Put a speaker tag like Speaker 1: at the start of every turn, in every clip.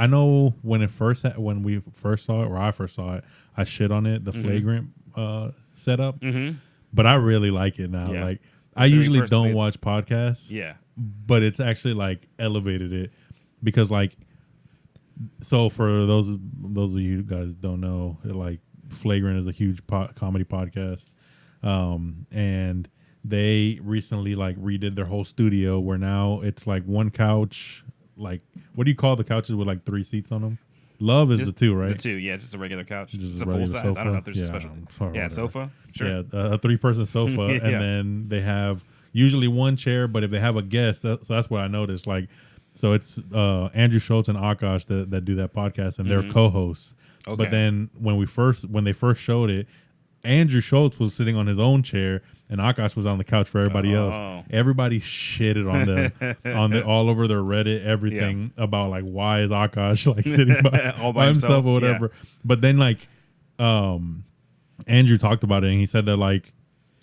Speaker 1: I know when we first saw it, or I first saw it, I shit on it, the flagrant setup. Mm-hmm. But I really like it now. Yeah. Like I usually don't watch podcasts.
Speaker 2: Yeah.
Speaker 1: But it's actually like elevated it because like, so for those of you who guys don't know, like Flagrant is a huge comedy podcast, and they recently like redid their whole studio where now it's like one couch. Like, what do you call the couches with like 3 seats on them? Love is just the 2, right?
Speaker 2: The 2, yeah, just a regular couch. It's a
Speaker 1: full
Speaker 2: size.
Speaker 1: Sofa.
Speaker 2: I don't know if there's a special. Yeah, sofa. Sure.
Speaker 1: Yeah, a 3-person sofa, and then they have usually one chair. But if they have a guest, so that's what I noticed. Like, so it's Andrew Schultz and Akash that do that podcast, and they're co-hosts. Okay. But then when they first showed it, Andrew Schultz was sitting on his own chair, and Akash was on the couch for everybody else. Everybody shitted on them, all over their Reddit, everything about like why is Akash like sitting by himself or whatever. Yeah. But then like, Andrew talked about it, and he said that like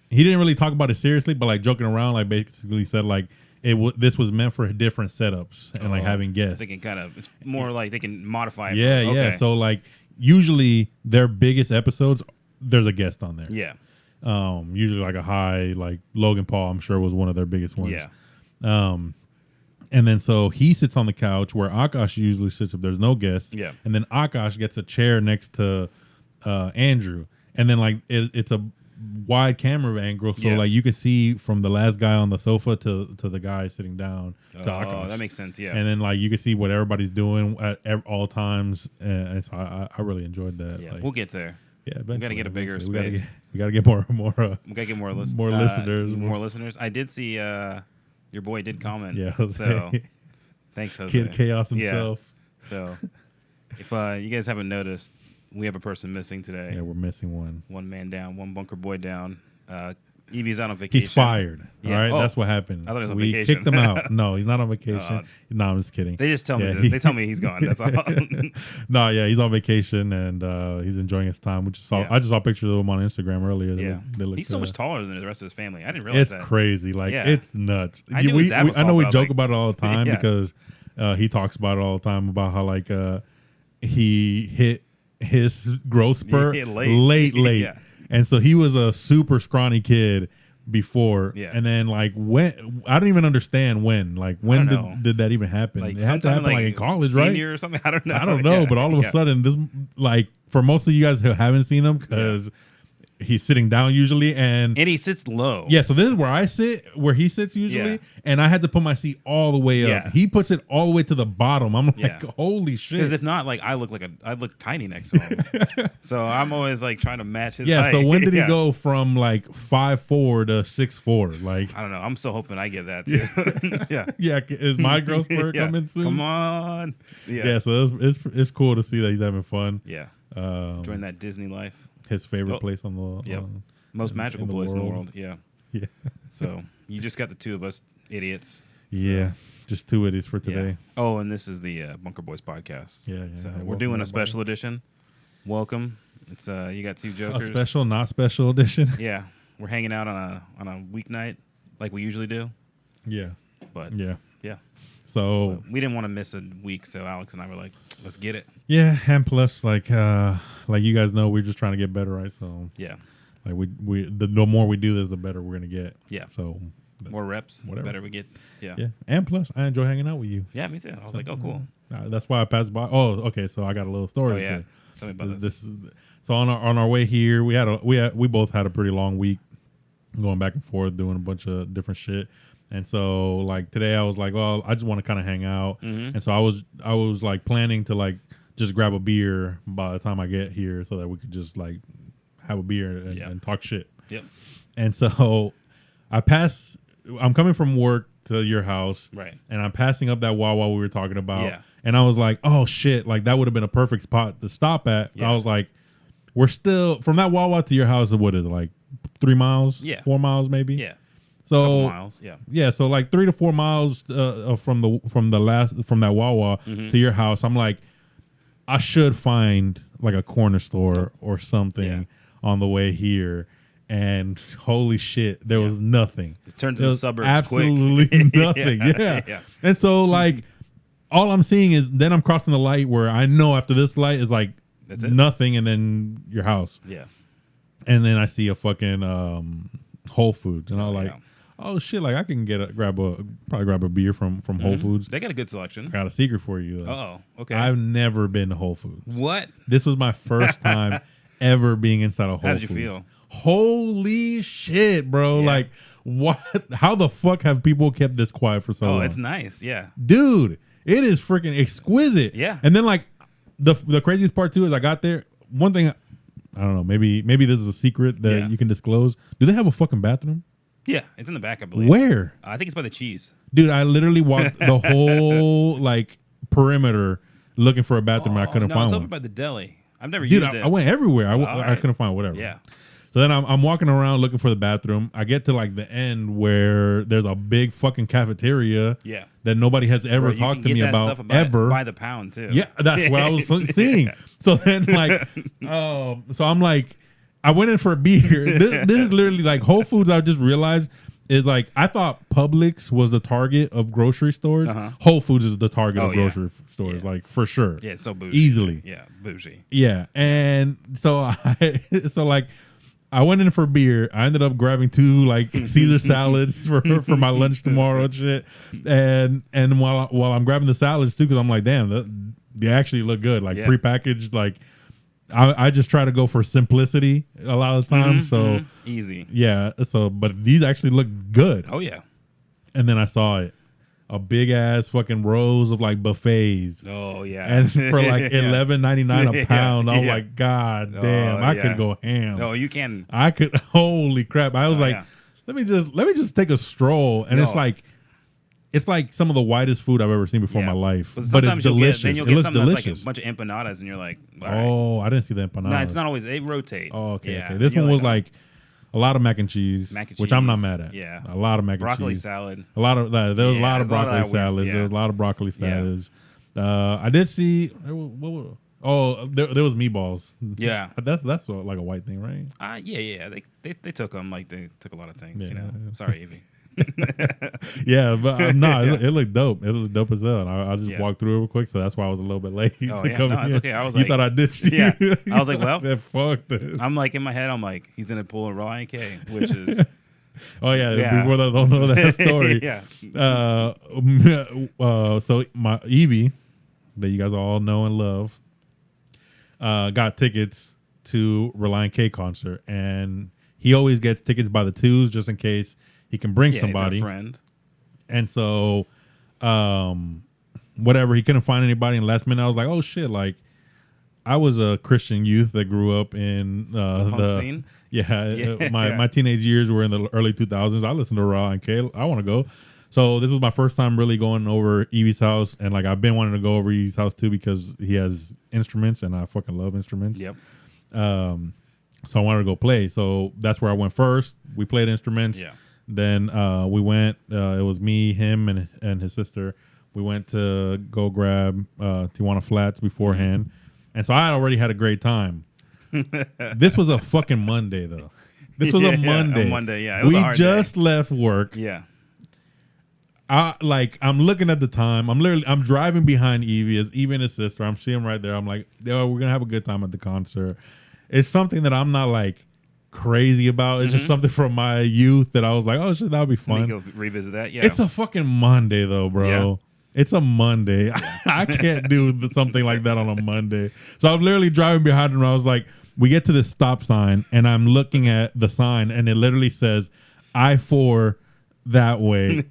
Speaker 1: he didn't really talk about it seriously, but like joking around, like basically said like this was meant for different setups and like having guests.
Speaker 2: They can it's more like they can modify it.
Speaker 1: Yeah. So like usually their biggest episodes, there's a guest on there.
Speaker 2: Yeah.
Speaker 1: Usually like a high, like Logan Paul, I'm sure was one of their biggest ones.
Speaker 2: Yeah.
Speaker 1: And then so he sits on the couch where Akash usually sits if there's no guests.
Speaker 2: Yeah.
Speaker 1: And then Akash gets a chair next to Andrew. And then like it's a wide camera angle, so like you can see from the last guy on the sofa to the guy sitting down to Akash.
Speaker 2: Oh, that makes sense. Yeah.
Speaker 1: And then like you can see what everybody's doing at all times, and so I really enjoyed that.
Speaker 2: Yeah,
Speaker 1: like,
Speaker 2: we'll get there.
Speaker 1: Yeah,
Speaker 2: we got to get a bigger space.
Speaker 1: We got to get more.
Speaker 2: We got to get more listeners. More listeners. I did see your boy did comment.
Speaker 1: Yeah, Jose.
Speaker 2: So thanks, Jose.
Speaker 1: Kid Chaos himself.
Speaker 2: Yeah. So if you guys haven't noticed, we have a person missing today.
Speaker 1: Yeah, we're missing one.
Speaker 2: One man down. One bunker boy down. Evie's out on vacation.
Speaker 1: He's fired. Yeah. All right, that's what happened.
Speaker 2: I thought he was on
Speaker 1: vacation. We kicked him out. No, he's not on vacation. No, I'm just kidding.
Speaker 2: They just tell me this. They tell me he's gone. That's all.
Speaker 1: No, yeah, he's on vacation and he's enjoying his time. I just saw pictures of him on Instagram earlier.
Speaker 2: They look, he's so much taller than the rest of his family. I didn't realize that.
Speaker 1: It's crazy. Like it's nuts.
Speaker 2: I know
Speaker 1: we joke about it all the time because he talks about it all the time about how like he hit his growth spurt late. Yeah. And so he was a super scrawny kid before, and then like when I don't even understand when did that even happen?
Speaker 2: Like,
Speaker 1: it had to happen like in college, right?
Speaker 2: Senior or something. I don't know.
Speaker 1: But all of a sudden, this like for most of you guys who haven't seen him because he's sitting down usually, and
Speaker 2: he sits low.
Speaker 1: Yeah, so this is where I sit, where he sits usually, and I had to put my seat all the way up. He puts it all the way to the bottom. I'm like, holy shit!
Speaker 2: Because if not, like I look tiny next to him. So I'm always like trying to match his height.
Speaker 1: So when did he go from like 5'4" to 6'4"? Like
Speaker 2: I don't know. I'm still hoping I get that too.
Speaker 1: Yeah. Is my growth spurt coming soon?
Speaker 2: Come on.
Speaker 1: Yeah. So it's cool to see that he's having fun.
Speaker 2: Yeah. Enjoying that Disney life.
Speaker 1: His favorite place on the
Speaker 2: most magical place in the world. Yeah. So you just got the two of us idiots.
Speaker 1: Yeah, just two idiots for today.
Speaker 2: Yeah. Oh, and this is the Bunker Boys podcast.
Speaker 1: Yeah.
Speaker 2: So we're doing a special edition. Welcome. It's you got two jokers.
Speaker 1: A special, not special edition.
Speaker 2: Yeah, we're hanging out on a weeknight like we usually do.
Speaker 1: Yeah.
Speaker 2: But
Speaker 1: yeah.
Speaker 2: So we didn't want to miss a week, so Alex and I were like, let's get it.
Speaker 1: Yeah, and plus like you guys know, we're just trying to get better, right? So like the more we do this, the better we're gonna get.
Speaker 2: Yeah.
Speaker 1: So
Speaker 2: more reps, the better we get. Yeah.
Speaker 1: And plus, I enjoy hanging out with you.
Speaker 2: Yeah, me too. I was like, oh, cool.
Speaker 1: That's why I passed by. Oh, okay. So I got a little story.
Speaker 2: Oh yeah. Tell me about this.
Speaker 1: So on our way here, we both had a pretty long week, going back and forth, doing a bunch of different shit. And so like today I was like, well, I just want to kind of hang out. And so I was like planning to like just grab a beer by the time I get here so that we could just like have a beer and talk shit.
Speaker 2: Yep.
Speaker 1: And so I'm coming from work to your house.
Speaker 2: Right.
Speaker 1: And I'm passing up that Wawa we were talking about.
Speaker 2: Yeah.
Speaker 1: And I was like, oh shit, like that would have been a perfect spot to stop at. Yeah. I was like, we're still from that Wawa to your house, what is it, like 3 miles?
Speaker 2: Yeah.
Speaker 1: 4 miles maybe?
Speaker 2: Yeah.
Speaker 1: So
Speaker 2: miles,
Speaker 1: yeah. So like 3 to 4 miles from that Wawa to your house. I'm like, I should find like a corner store or something on the way here. And holy shit, there was nothing.
Speaker 2: It turned to the suburbs
Speaker 1: absolutely
Speaker 2: quick.
Speaker 1: Nothing. Yeah. And so like all I'm seeing is then I'm crossing the light where I know after this light is like
Speaker 2: That's it.
Speaker 1: nothing, and then your house.
Speaker 2: Yeah.
Speaker 1: And then I see a fucking Whole Foods, and I'm like, oh shit, like I can probably grab a beer from Whole Foods.
Speaker 2: They got a good selection.
Speaker 1: I got a secret for you though.
Speaker 2: Oh, okay.
Speaker 1: I've never been to Whole Foods.
Speaker 2: What?
Speaker 1: This was my first time ever being inside a Whole Foods.
Speaker 2: How did you feel?
Speaker 1: Holy shit, bro.
Speaker 2: Yeah.
Speaker 1: Like, what? How the fuck have people kept this quiet for so long?
Speaker 2: Oh, it's nice. Yeah.
Speaker 1: Dude, it is freaking exquisite.
Speaker 2: Yeah.
Speaker 1: And then, like, the craziest part, too, is I got there. One thing, I don't know, maybe this is a secret that you can disclose. Do they have a fucking bathroom?
Speaker 2: Yeah, it's in the back, I believe.
Speaker 1: Where?
Speaker 2: I think it's by the cheese.
Speaker 1: Dude, I literally walked the whole, like, perimeter looking for a bathroom. And I couldn't find
Speaker 2: it's
Speaker 1: one.
Speaker 2: over by the deli. I've never used it.
Speaker 1: I went everywhere. I couldn't find whatever.
Speaker 2: Yeah.
Speaker 1: So then I'm walking around looking for the bathroom. I get to like the end where there's a big fucking cafeteria that nobody has ever talked to me about ever.
Speaker 2: By the pound too.
Speaker 1: Yeah, that's what I was seeing. So then like, so I'm like, I went in for a beer. This is literally like Whole Foods. I just realized is like I thought Publix was the target of grocery stores. Whole Foods is the target of grocery stores, like for sure.
Speaker 2: Yeah, it's so bougie.
Speaker 1: Easily.
Speaker 2: Yeah, bougie.
Speaker 1: Yeah, and so I went in for beer. I ended up grabbing 2 like Caesar salads for my lunch tomorrow and shit. And while I'm grabbing the salads too, because I'm like, damn, they actually look good, like prepackaged. Like I just try to go for simplicity a lot of the time. So
Speaker 2: easy.
Speaker 1: Yeah. So, but these actually look good.
Speaker 2: Oh yeah.
Speaker 1: And then I saw it. A big ass fucking rows of like buffets.
Speaker 2: Oh yeah.
Speaker 1: And for like $11.99 a pound. I'm like, God damn, I could go ham.
Speaker 2: No, you can.
Speaker 1: I could. Holy crap! I was like, let me just take a stroll, and it's like some of the whitest food I've ever seen before in my life. But it's delicious.
Speaker 2: Then you'll get something that's like a bunch of empanadas, and you're like,
Speaker 1: oh, I didn't see the empanadas.
Speaker 2: No, it's not always. They rotate.
Speaker 1: Oh, okay. This one was like a lot of mac and cheese, which I'm not mad at.
Speaker 2: Yeah,
Speaker 1: a lot of mac and
Speaker 2: broccoli
Speaker 1: cheese,
Speaker 2: salad.
Speaker 1: A lot of there was a lot of broccoli salads. There was a lot of broccoli salads. I did see. Oh, there was meatballs.
Speaker 2: Yeah,
Speaker 1: but that's like a white thing, right?
Speaker 2: Yeah. They took them like they took a lot of things. Sorry, Evie.
Speaker 1: Yeah, but no, it looked dope. It looked dope as hell. And I just walked through it real quick, so that's why I was a little bit late to come in.
Speaker 2: It's okay. I was
Speaker 1: you
Speaker 2: like,
Speaker 1: thought I ditched you.
Speaker 2: Yeah, I was like, well,
Speaker 1: I said, fuck this.
Speaker 2: I'm like in my head, I'm like, he's gonna pull a Ryan K, which is.
Speaker 1: Oh yeah, people that don't know that story. So my Evie, that you guys all know and love, got tickets to Reliant K concert, and he always gets tickets by the twos just in case he can bring somebody.
Speaker 2: He's our friend.
Speaker 1: And so, whatever, he couldn't find anybody. And last minute, I was like, oh shit, like I was a Christian youth that grew up in the
Speaker 2: scene.
Speaker 1: My teenage years were in the early 2000s. I listened to Reliant K. I want to go. So this was my first time really going over Evie's house, and like I've been wanting to go over Evie's house too because he has instruments, and I fucking love instruments.
Speaker 2: Yep.
Speaker 1: So I wanted to go play. So that's where I went first. We played instruments.
Speaker 2: Yeah.
Speaker 1: Then we went. It was me, him, and his sister. We went to go grab Tijuana Flats beforehand, and so I already had a great time. This was a fucking Monday though. This was a Monday.
Speaker 2: A Monday, yeah. It was a hard
Speaker 1: just
Speaker 2: day.
Speaker 1: Left work.
Speaker 2: Yeah.
Speaker 1: I'm looking at the time. I'm driving behind Evie as Evie and his sister. I'm seeing them right there. I'm like, we're gonna have a good time at the concert. It's something that I'm not like crazy about. It's just something from my youth that I was like, oh shit, that would be fun.
Speaker 2: Go revisit that. Yeah.
Speaker 1: It's a fucking Monday though, bro. Yeah. It's a Monday. I can't do something like that on a Monday. So I'm literally driving behind him. I was like, we get to this stop sign, and I'm looking at the sign, and it literally says I-4 that way.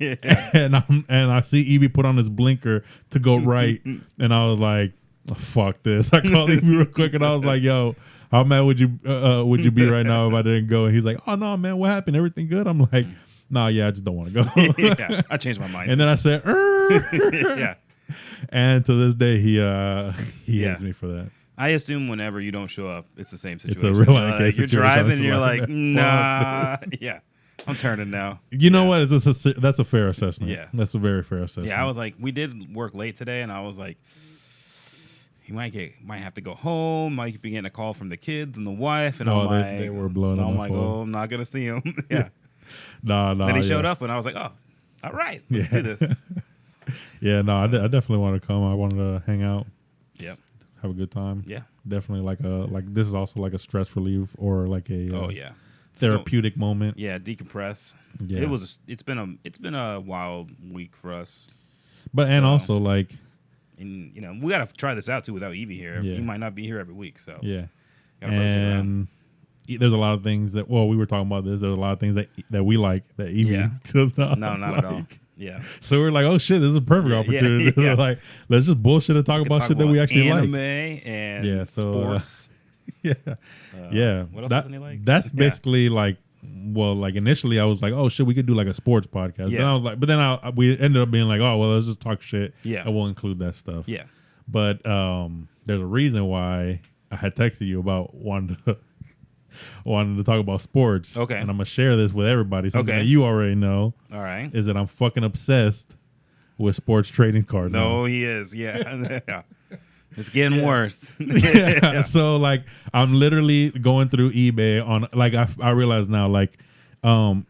Speaker 1: And I see Evie put on his blinker to go right, and I was like, oh, fuck this. I called Evie real quick, and I was like, yo, how mad would you be right now if I didn't go? And he's like, oh no, man, what happened? Everything good? I'm like, nah, yeah, I just don't want to go.
Speaker 2: Yeah, I changed my mind.
Speaker 1: And then I said,
Speaker 2: yeah.
Speaker 1: And to this day, he hates me for that.
Speaker 2: I assume whenever you don't show up, it's the same situation.
Speaker 1: It's a real case.
Speaker 2: You're driving, and you're like, nah. Yeah, I'm turning now.
Speaker 1: You know what? That's a fair assessment.
Speaker 2: Yeah,
Speaker 1: that's a very fair assessment.
Speaker 2: Yeah, I was like, we did work late today, and I was like, he might have to go home. Might be getting a call from the kids and the wife, and
Speaker 1: they were blowing up.
Speaker 2: I'm like, oh, I'm not gonna see him. Yeah.
Speaker 1: No.
Speaker 2: Then he showed up, and I was like, oh, all right, let's do this.
Speaker 1: Yeah, no, I definitely want to come. I wanted to hang out.
Speaker 2: Yep.
Speaker 1: Have a good time.
Speaker 2: Yeah.
Speaker 1: Definitely like this is also like a stress relief or like a therapeutic moment.
Speaker 2: Yeah, decompress.
Speaker 1: Yeah.
Speaker 2: It's been a wild week for us.
Speaker 1: But and also like,
Speaker 2: and we gotta try this out too without Evie here.
Speaker 1: Yeah.
Speaker 2: He might not be here every week, so
Speaker 1: yeah.
Speaker 2: gotta rotate around.
Speaker 1: And there's a lot of things that we were talking about this. There's a lot of things that we like that Evie does not.
Speaker 2: No, not
Speaker 1: like.
Speaker 2: at all. Yeah.
Speaker 1: So we're like, oh shit, this is a perfect opportunity.
Speaker 2: Yeah.
Speaker 1: We're like, let's just bullshit and talk about shit that we actually
Speaker 2: anime
Speaker 1: like.
Speaker 2: And sports.
Speaker 1: Yeah.
Speaker 2: What else doesn't he like?
Speaker 1: That's basically like, well, like initially I was like, oh shit, we could do like a sports podcast.
Speaker 2: Yeah.
Speaker 1: Then I was like, but then we ended up being like, oh well, let's just talk shit.
Speaker 2: Yeah.
Speaker 1: I will include that stuff.
Speaker 2: Yeah.
Speaker 1: But there's a reason why I had texted you about wanting to talk about sports.
Speaker 2: Okay.
Speaker 1: And I'm gonna share this with everybody. Something
Speaker 2: Okay.
Speaker 1: that you already know.
Speaker 2: All right.
Speaker 1: Is that I'm fucking obsessed with sports trading cards.
Speaker 2: No, he is. Yeah. Yeah. It's getting worse.
Speaker 1: Yeah. So like I'm literally going through eBay on like I realize now like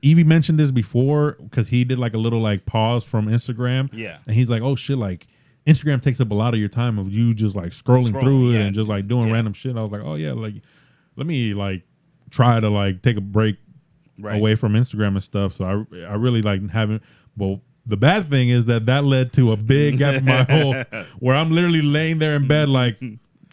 Speaker 1: Evie mentioned this before because he did like a little like pause from Instagram.
Speaker 2: Yeah.
Speaker 1: And he's like, oh shit, like Instagram takes up a lot of your time of you just like scrolling through it and just like doing random shit. I was like, oh yeah, like let me like try to like take a break away from Instagram and stuff. So I really like haven't. Well, the bad thing is that led to a big gap in my hole where I'm literally laying there in bed like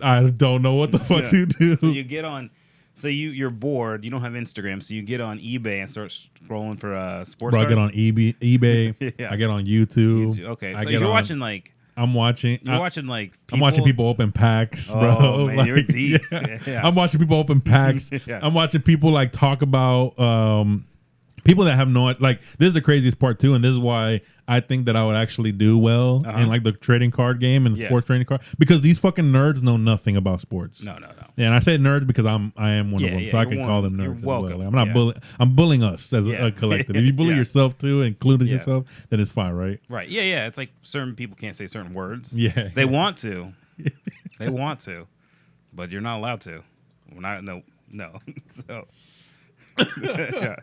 Speaker 1: I don't know what the fuck to do.
Speaker 2: So you get on. So you're bored. You don't have Instagram, so you get on eBay and start scrolling for sports.
Speaker 1: Bro, I get on eBay.
Speaker 2: Yeah.
Speaker 1: I get on YouTube.
Speaker 2: Okay, so you're watching like.
Speaker 1: I'm watching.
Speaker 2: You're watching like. People?
Speaker 1: I'm watching people open packs, bro.
Speaker 2: Oh man,
Speaker 1: like,
Speaker 2: you're deep.
Speaker 1: Yeah. I'm watching people open packs.
Speaker 2: Yeah.
Speaker 1: I'm watching people like talk about people that have no like. This is the craziest part too, and this is why I think that I would actually do well in like the trading card game and the sports trading card because these fucking nerds know nothing about sports.
Speaker 2: No.
Speaker 1: Yeah, and I say nerds because I am one of them, so I can call them nerds.
Speaker 2: You're welcome.
Speaker 1: Well. I'm not bullying. I'm bullying us as a collective. If you bully yourself too, including yourself, then it's fine, right?
Speaker 2: Right. Yeah. It's like certain people can't say certain words.
Speaker 1: Yeah.
Speaker 2: They want to. They want to, but you're not allowed to. We're not. No. So. Yeah.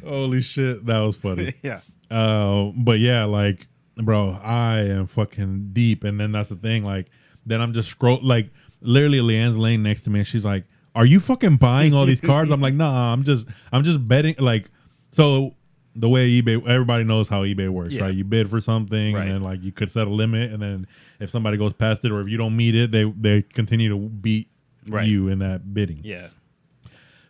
Speaker 1: Holy shit, that was funny.
Speaker 2: Yeah.
Speaker 1: But yeah, like, bro, I am fucking deep, and then that's the thing. Like, then I'm just like, literally, Leanne's laying next to me, and she's like, "Are you fucking buying all these cards?" I'm like, "Nah, I'm just betting." Like, so the way eBay, everybody knows how eBay works, right? You bid for something, and then like you could set a limit, and then if somebody goes past it, or if you don't meet it, they continue to beat you in that bidding.
Speaker 2: Yeah.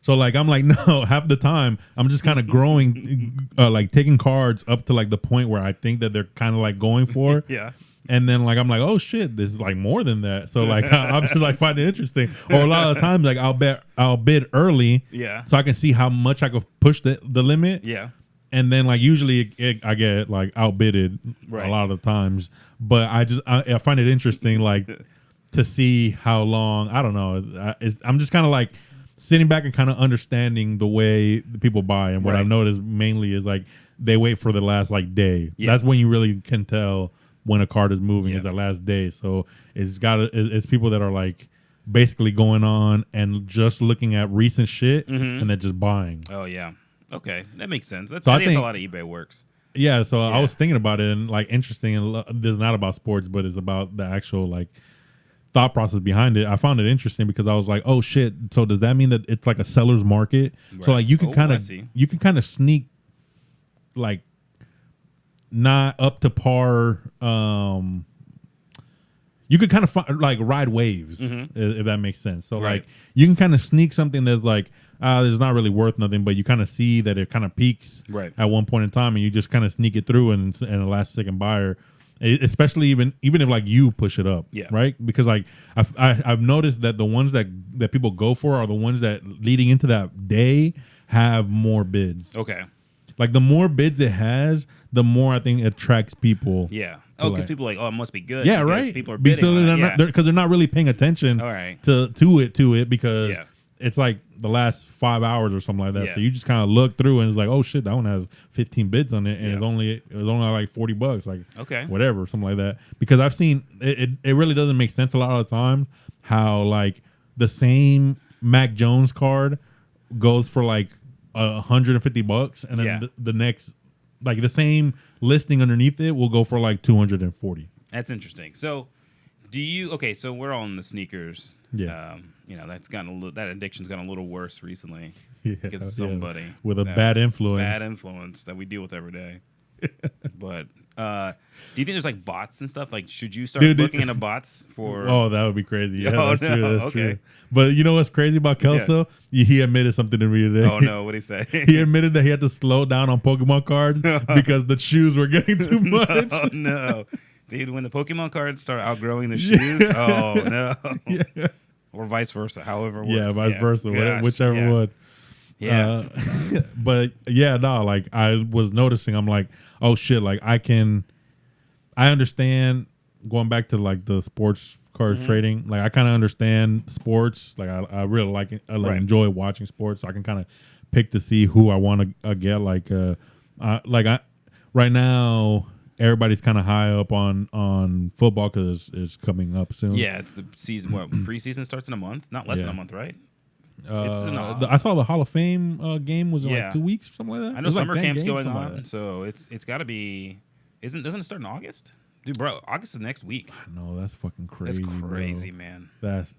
Speaker 1: So like I'm like no, half the time I'm just kind of growing, like taking cards up to like the point where I think that they're kind of like going for.
Speaker 2: Yeah.
Speaker 1: And then like I'm like, oh shit, this is like more than that. So like I'm just like finding it interesting. Or a lot of the times like I'll bid early.
Speaker 2: Yeah.
Speaker 1: So I can see how much I could push the limit.
Speaker 2: Yeah.
Speaker 1: And then like usually I get like outbidded a lot of the times. But I find it interesting like to see how long, I don't know. I'm just kind of like sitting back and kind of understanding the way the people buy. And what I've noticed mainly is like they wait for the last like day. Yeah. That's when you really can tell when a card is moving is that last day. So it's people that are like basically going on and just looking at recent shit and then just buying.
Speaker 2: Oh yeah. Okay. That makes sense. I think that's a lot of eBay works.
Speaker 1: Yeah. So I was thinking about it and like interesting, and this is not about sports, but it's about the actual like thought process behind it. I found it interesting because I was like, oh shit. So does that mean that it's like a seller's market? Right. So like you can kind of sneak like not up to par. You could kind of like ride waves if that makes sense. So like you can kind of sneak something that's like there's not really worth nothing, but you kind of see that it kind of peaks at one point in time, and you just kind of sneak it through and a last second buyer. Especially even if like you push it up, right? Because like I've noticed that the ones that people go for are the ones that leading into that day have more bids.
Speaker 2: Okay.
Speaker 1: Like the more bids it has, the more I think it attracts people.
Speaker 2: Yeah. Oh, because people are like, oh, it must be good.
Speaker 1: Yeah, right.
Speaker 2: People are bidding.
Speaker 1: Because they're not really paying attention. To it because it's like the last 5 hours or something like that. Yeah. So you just kind of look through and it's like, oh shit, that one has 15 bids on it, and it was only like $40, like whatever, something like that. Because I've seen it really doesn't make sense a lot of the time how like the same Mac Jones card goes for like $150, and then the next like the same listing underneath it will go for like 240.
Speaker 2: That's interesting. So, so we're all in the sneakers.
Speaker 1: Yeah.
Speaker 2: That's that addiction's gotten a little worse recently.
Speaker 1: Yeah,
Speaker 2: because of somebody
Speaker 1: with a bad
Speaker 2: influence that we deal with every day. But do you think there's like bots and stuff? Like, should you start looking into bots for?
Speaker 1: Oh, that would be crazy. Yeah,
Speaker 2: oh,
Speaker 1: that's
Speaker 2: no.
Speaker 1: true. That's
Speaker 2: okay.
Speaker 1: true. But you know what's crazy about Kelso? Yeah. He admitted something to me today.
Speaker 2: Oh no, what'd he say?
Speaker 1: He admitted that he had to slow down on Pokemon cards because the shoes were getting too much.
Speaker 2: Oh no, dude! When the Pokemon cards start outgrowing the shoes, oh no.
Speaker 1: Yeah.
Speaker 2: Or vice versa, however it works.
Speaker 1: Yeah, vice versa,
Speaker 2: Gosh,
Speaker 1: whichever one.
Speaker 2: Yeah.
Speaker 1: But yeah, no, like I was noticing, I'm like, oh shit, like I understand going back to like the sports cards trading. Like I kind of understand sports. Like I really like it. I enjoy watching sports. So I can kind of pick to see who I want to get. Right now, everybody's kind of high up on football because it's coming up soon.
Speaker 2: Yeah, it's the season. What preseason starts in a month? Not less than a month, right?
Speaker 1: I saw the Hall of Fame game was in like 2 weeks or something like that.
Speaker 2: I know summer
Speaker 1: like
Speaker 2: camp's going on,
Speaker 1: like
Speaker 2: so it's got to be. Doesn't it start in August? Dude, bro, August is next week.
Speaker 1: No, that's fucking crazy.
Speaker 2: That's crazy,
Speaker 1: bro.
Speaker 2: Man.
Speaker 1: That's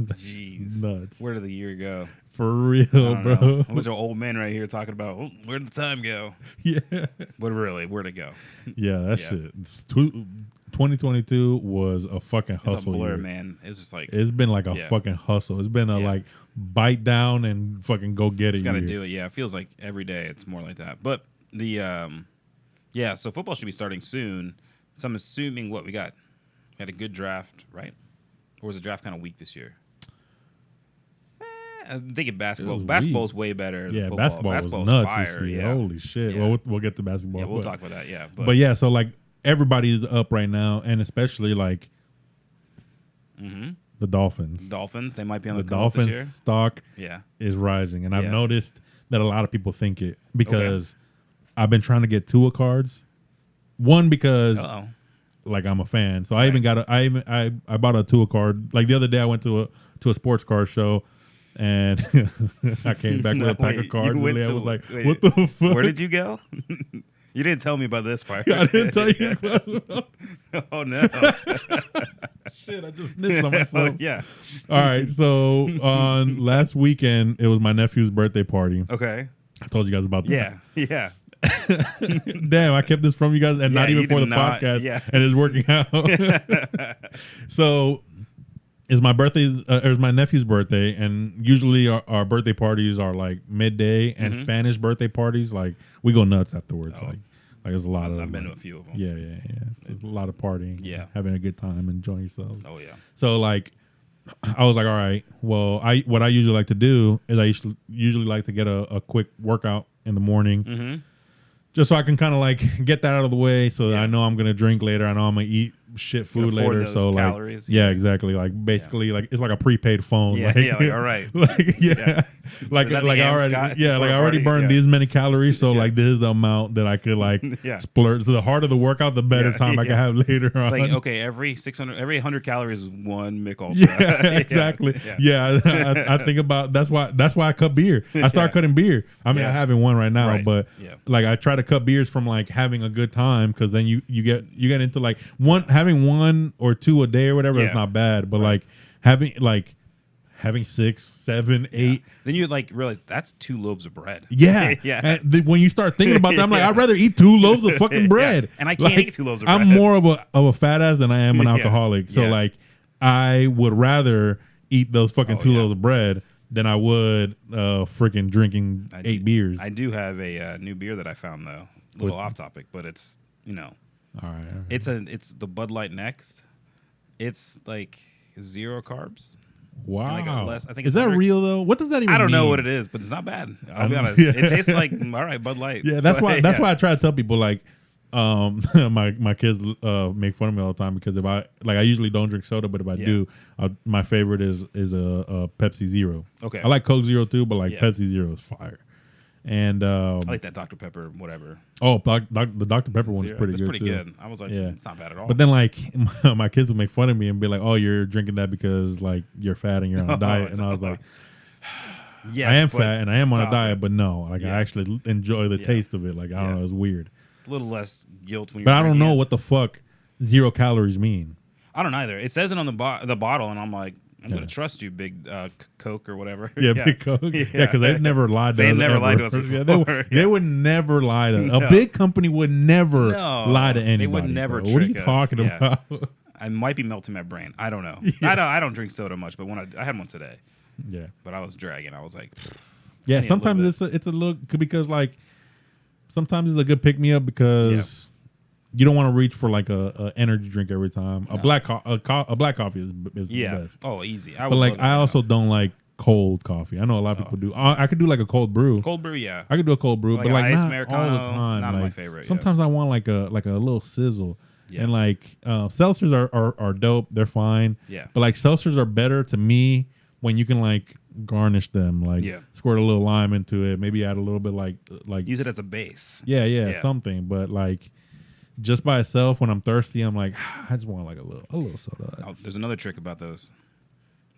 Speaker 2: jeez
Speaker 1: nuts.
Speaker 2: Where did the year go?
Speaker 1: For real, bro.
Speaker 2: I was an old man right here talking about where did the time go?
Speaker 1: Yeah.
Speaker 2: But really, where'd it go?
Speaker 1: Yeah, that shit. 2022 was a fucking hustle.
Speaker 2: It's a blur,
Speaker 1: year.
Speaker 2: Man. It's just like
Speaker 1: it's been like a fucking hustle. It's been a like bite down and fucking go get it.
Speaker 2: Just got to do it. Yeah, it feels like every day it's more like that. But so football should be starting soon. So I'm assuming we got a good draft, right? Or was the draft kind of weak this year? I'm thinking basketball. Basketball's way better than football.
Speaker 1: Basketball's nuts
Speaker 2: fire.
Speaker 1: this year.
Speaker 2: Yeah.
Speaker 1: Holy shit.
Speaker 2: Yeah.
Speaker 1: Well, we'll get to basketball.
Speaker 2: Yeah, we'll talk about that. Yeah,
Speaker 1: but yeah, so like everybody's up right now, and especially like the Dolphins.
Speaker 2: Dolphins, they might be on the
Speaker 1: Dolphins
Speaker 2: this year.
Speaker 1: Stock
Speaker 2: Yeah.
Speaker 1: is rising, and I've noticed that a lot of people think it because I've been trying to get Tua cards. One because like I'm a fan, so I even got I bought a Tua card. Like the other day, I went to a sports card show, and I came back with a pack of cards. And I was like, "What the fuck?
Speaker 2: Where did you go?" You didn't tell me about this part.
Speaker 1: I didn't tell you about this.
Speaker 2: Oh no!
Speaker 1: Shit, I just snitched on myself.
Speaker 2: Yeah.
Speaker 1: All right, so on last weekend, it was my nephew's birthday party.
Speaker 2: Okay.
Speaker 1: I told you guys about that.
Speaker 2: Yeah.
Speaker 1: Damn, I kept this from you guys, and not even for the podcast, and it's working out. So, it's my birthday. It was my nephew's birthday, and usually our birthday parties are like midday, and Spanish birthday parties, like we go nuts afterwards. Like there's a lot of.
Speaker 2: I've been to a few of them.
Speaker 1: Yeah. There's a lot of partying. Having a good time, enjoying yourselves.
Speaker 2: Oh yeah.
Speaker 1: So like, I was like, all right. Well, what I usually like to do is I usually like to get a quick workout in the morning. Just so I can kind of like get that out of the way, so that I know I'm gonna drink later. I know I'm gonna eat shit food later. So like,
Speaker 2: calories,
Speaker 1: exactly. Like basically, like it's like a prepaid phone.
Speaker 2: Yeah,
Speaker 1: like,
Speaker 2: all right.
Speaker 1: Like I already burned these many calories. So like this is the amount that I could like splurge. So the harder the workout, the better time I can have later on.
Speaker 2: It's like okay, every 100 calories is one Mick Ultra.
Speaker 1: Yeah, exactly. I think about that's why I cut beer. I start cutting beer. I mean, I'm having one right now, but like I try to cut beers from like having a good time because then you get into like having one or two a day or whatever is not bad, but like having 6, 7, 8.
Speaker 2: Then you like realize that's 2 loaves of bread.
Speaker 1: Yeah. And when you start thinking about that, I'm like, I'd rather eat 2 loaves of fucking bread.
Speaker 2: And I can't eat 2 loaves of bread.
Speaker 1: I'm more of a fat ass than I am an alcoholic. So like I would rather eat those fucking 2 loaves of bread than I would freaking drinking 8 beers.
Speaker 2: I do have a new beer that I found though. A little off topic, but it's
Speaker 1: all right.
Speaker 2: It's the Bud Light Next. It's like 0 carbs.
Speaker 1: Wow.
Speaker 2: I think
Speaker 1: is that real though? What does that even mean?
Speaker 2: I don't know what it is, but it's not bad. I'll be honest. It tastes like all right, Bud Light.
Speaker 1: Yeah, that's why I try to tell people like my kids make fun of me all the time because if I usually don't drink soda, but if I do, my favorite is a Pepsi Zero.
Speaker 2: Okay.
Speaker 1: I like Coke Zero too, but like Pepsi Zero is fire. And
Speaker 2: I like that Dr. Pepper, whatever.
Speaker 1: Oh, the Dr. Pepper one's pretty good.
Speaker 2: It's pretty good. I was like, it's not bad at all.
Speaker 1: But then like my kids would make fun of me and be like, "Oh, you're drinking that because like you're fat and you're on a diet." And I was like, "Yes, I am fat and I am on a diet, but no, like I actually enjoy the taste of it. Like I don't know, it's weird."
Speaker 2: a little less guilt when you're
Speaker 1: But I don't know
Speaker 2: drinking it.
Speaker 1: what the fuck 0 calories mean.
Speaker 2: I don't either. It says it on the bottle, and I'm like, I'm
Speaker 1: Yeah.
Speaker 2: gonna trust you, big Coke or whatever.
Speaker 1: Yeah, Big Coke. Yeah, because they've never lied to us.
Speaker 2: They've never lied to
Speaker 1: ever.
Speaker 2: us
Speaker 1: Yeah,
Speaker 2: before.
Speaker 1: they would never lie to
Speaker 2: No.
Speaker 1: A big company would never
Speaker 2: No,
Speaker 1: lie to anybody.
Speaker 2: they would never
Speaker 1: bro. What are you
Speaker 2: trick us.
Speaker 1: talking
Speaker 2: Yeah.
Speaker 1: about?
Speaker 2: I might be melting my brain. I don't know.
Speaker 1: Yeah.
Speaker 2: I don't drink soda much, but when I had one today,
Speaker 1: Yeah.
Speaker 2: but I was dragging. I was like,
Speaker 1: Yeah,
Speaker 2: I need a
Speaker 1: sometimes
Speaker 2: little
Speaker 1: it's a look because like sometimes it's a good pick me up because you don't want to reach for like a energy drink every time. A black coffee is the best.
Speaker 2: Oh, easy.
Speaker 1: But like I also don't like cold coffee. I know a lot of people do. I could do like a cold brew.
Speaker 2: cold brew. Yeah,
Speaker 1: I could do a cold brew,
Speaker 2: Like
Speaker 1: but like
Speaker 2: iced
Speaker 1: not
Speaker 2: Americano,
Speaker 1: all the time.
Speaker 2: not
Speaker 1: like,
Speaker 2: my favorite, yeah.
Speaker 1: Sometimes I want like a little sizzle.
Speaker 2: Yeah.
Speaker 1: And like seltzers are dope. They're fine.
Speaker 2: Yeah.
Speaker 1: But like seltzers are better to me when you can like garnish them, like squirt a little lime into it, maybe add a little bit like
Speaker 2: use it as a base.
Speaker 1: yeah, something. But like just by itself, when I'm thirsty, I'm like I just want like a little soda.
Speaker 2: Oh, there's another trick about those.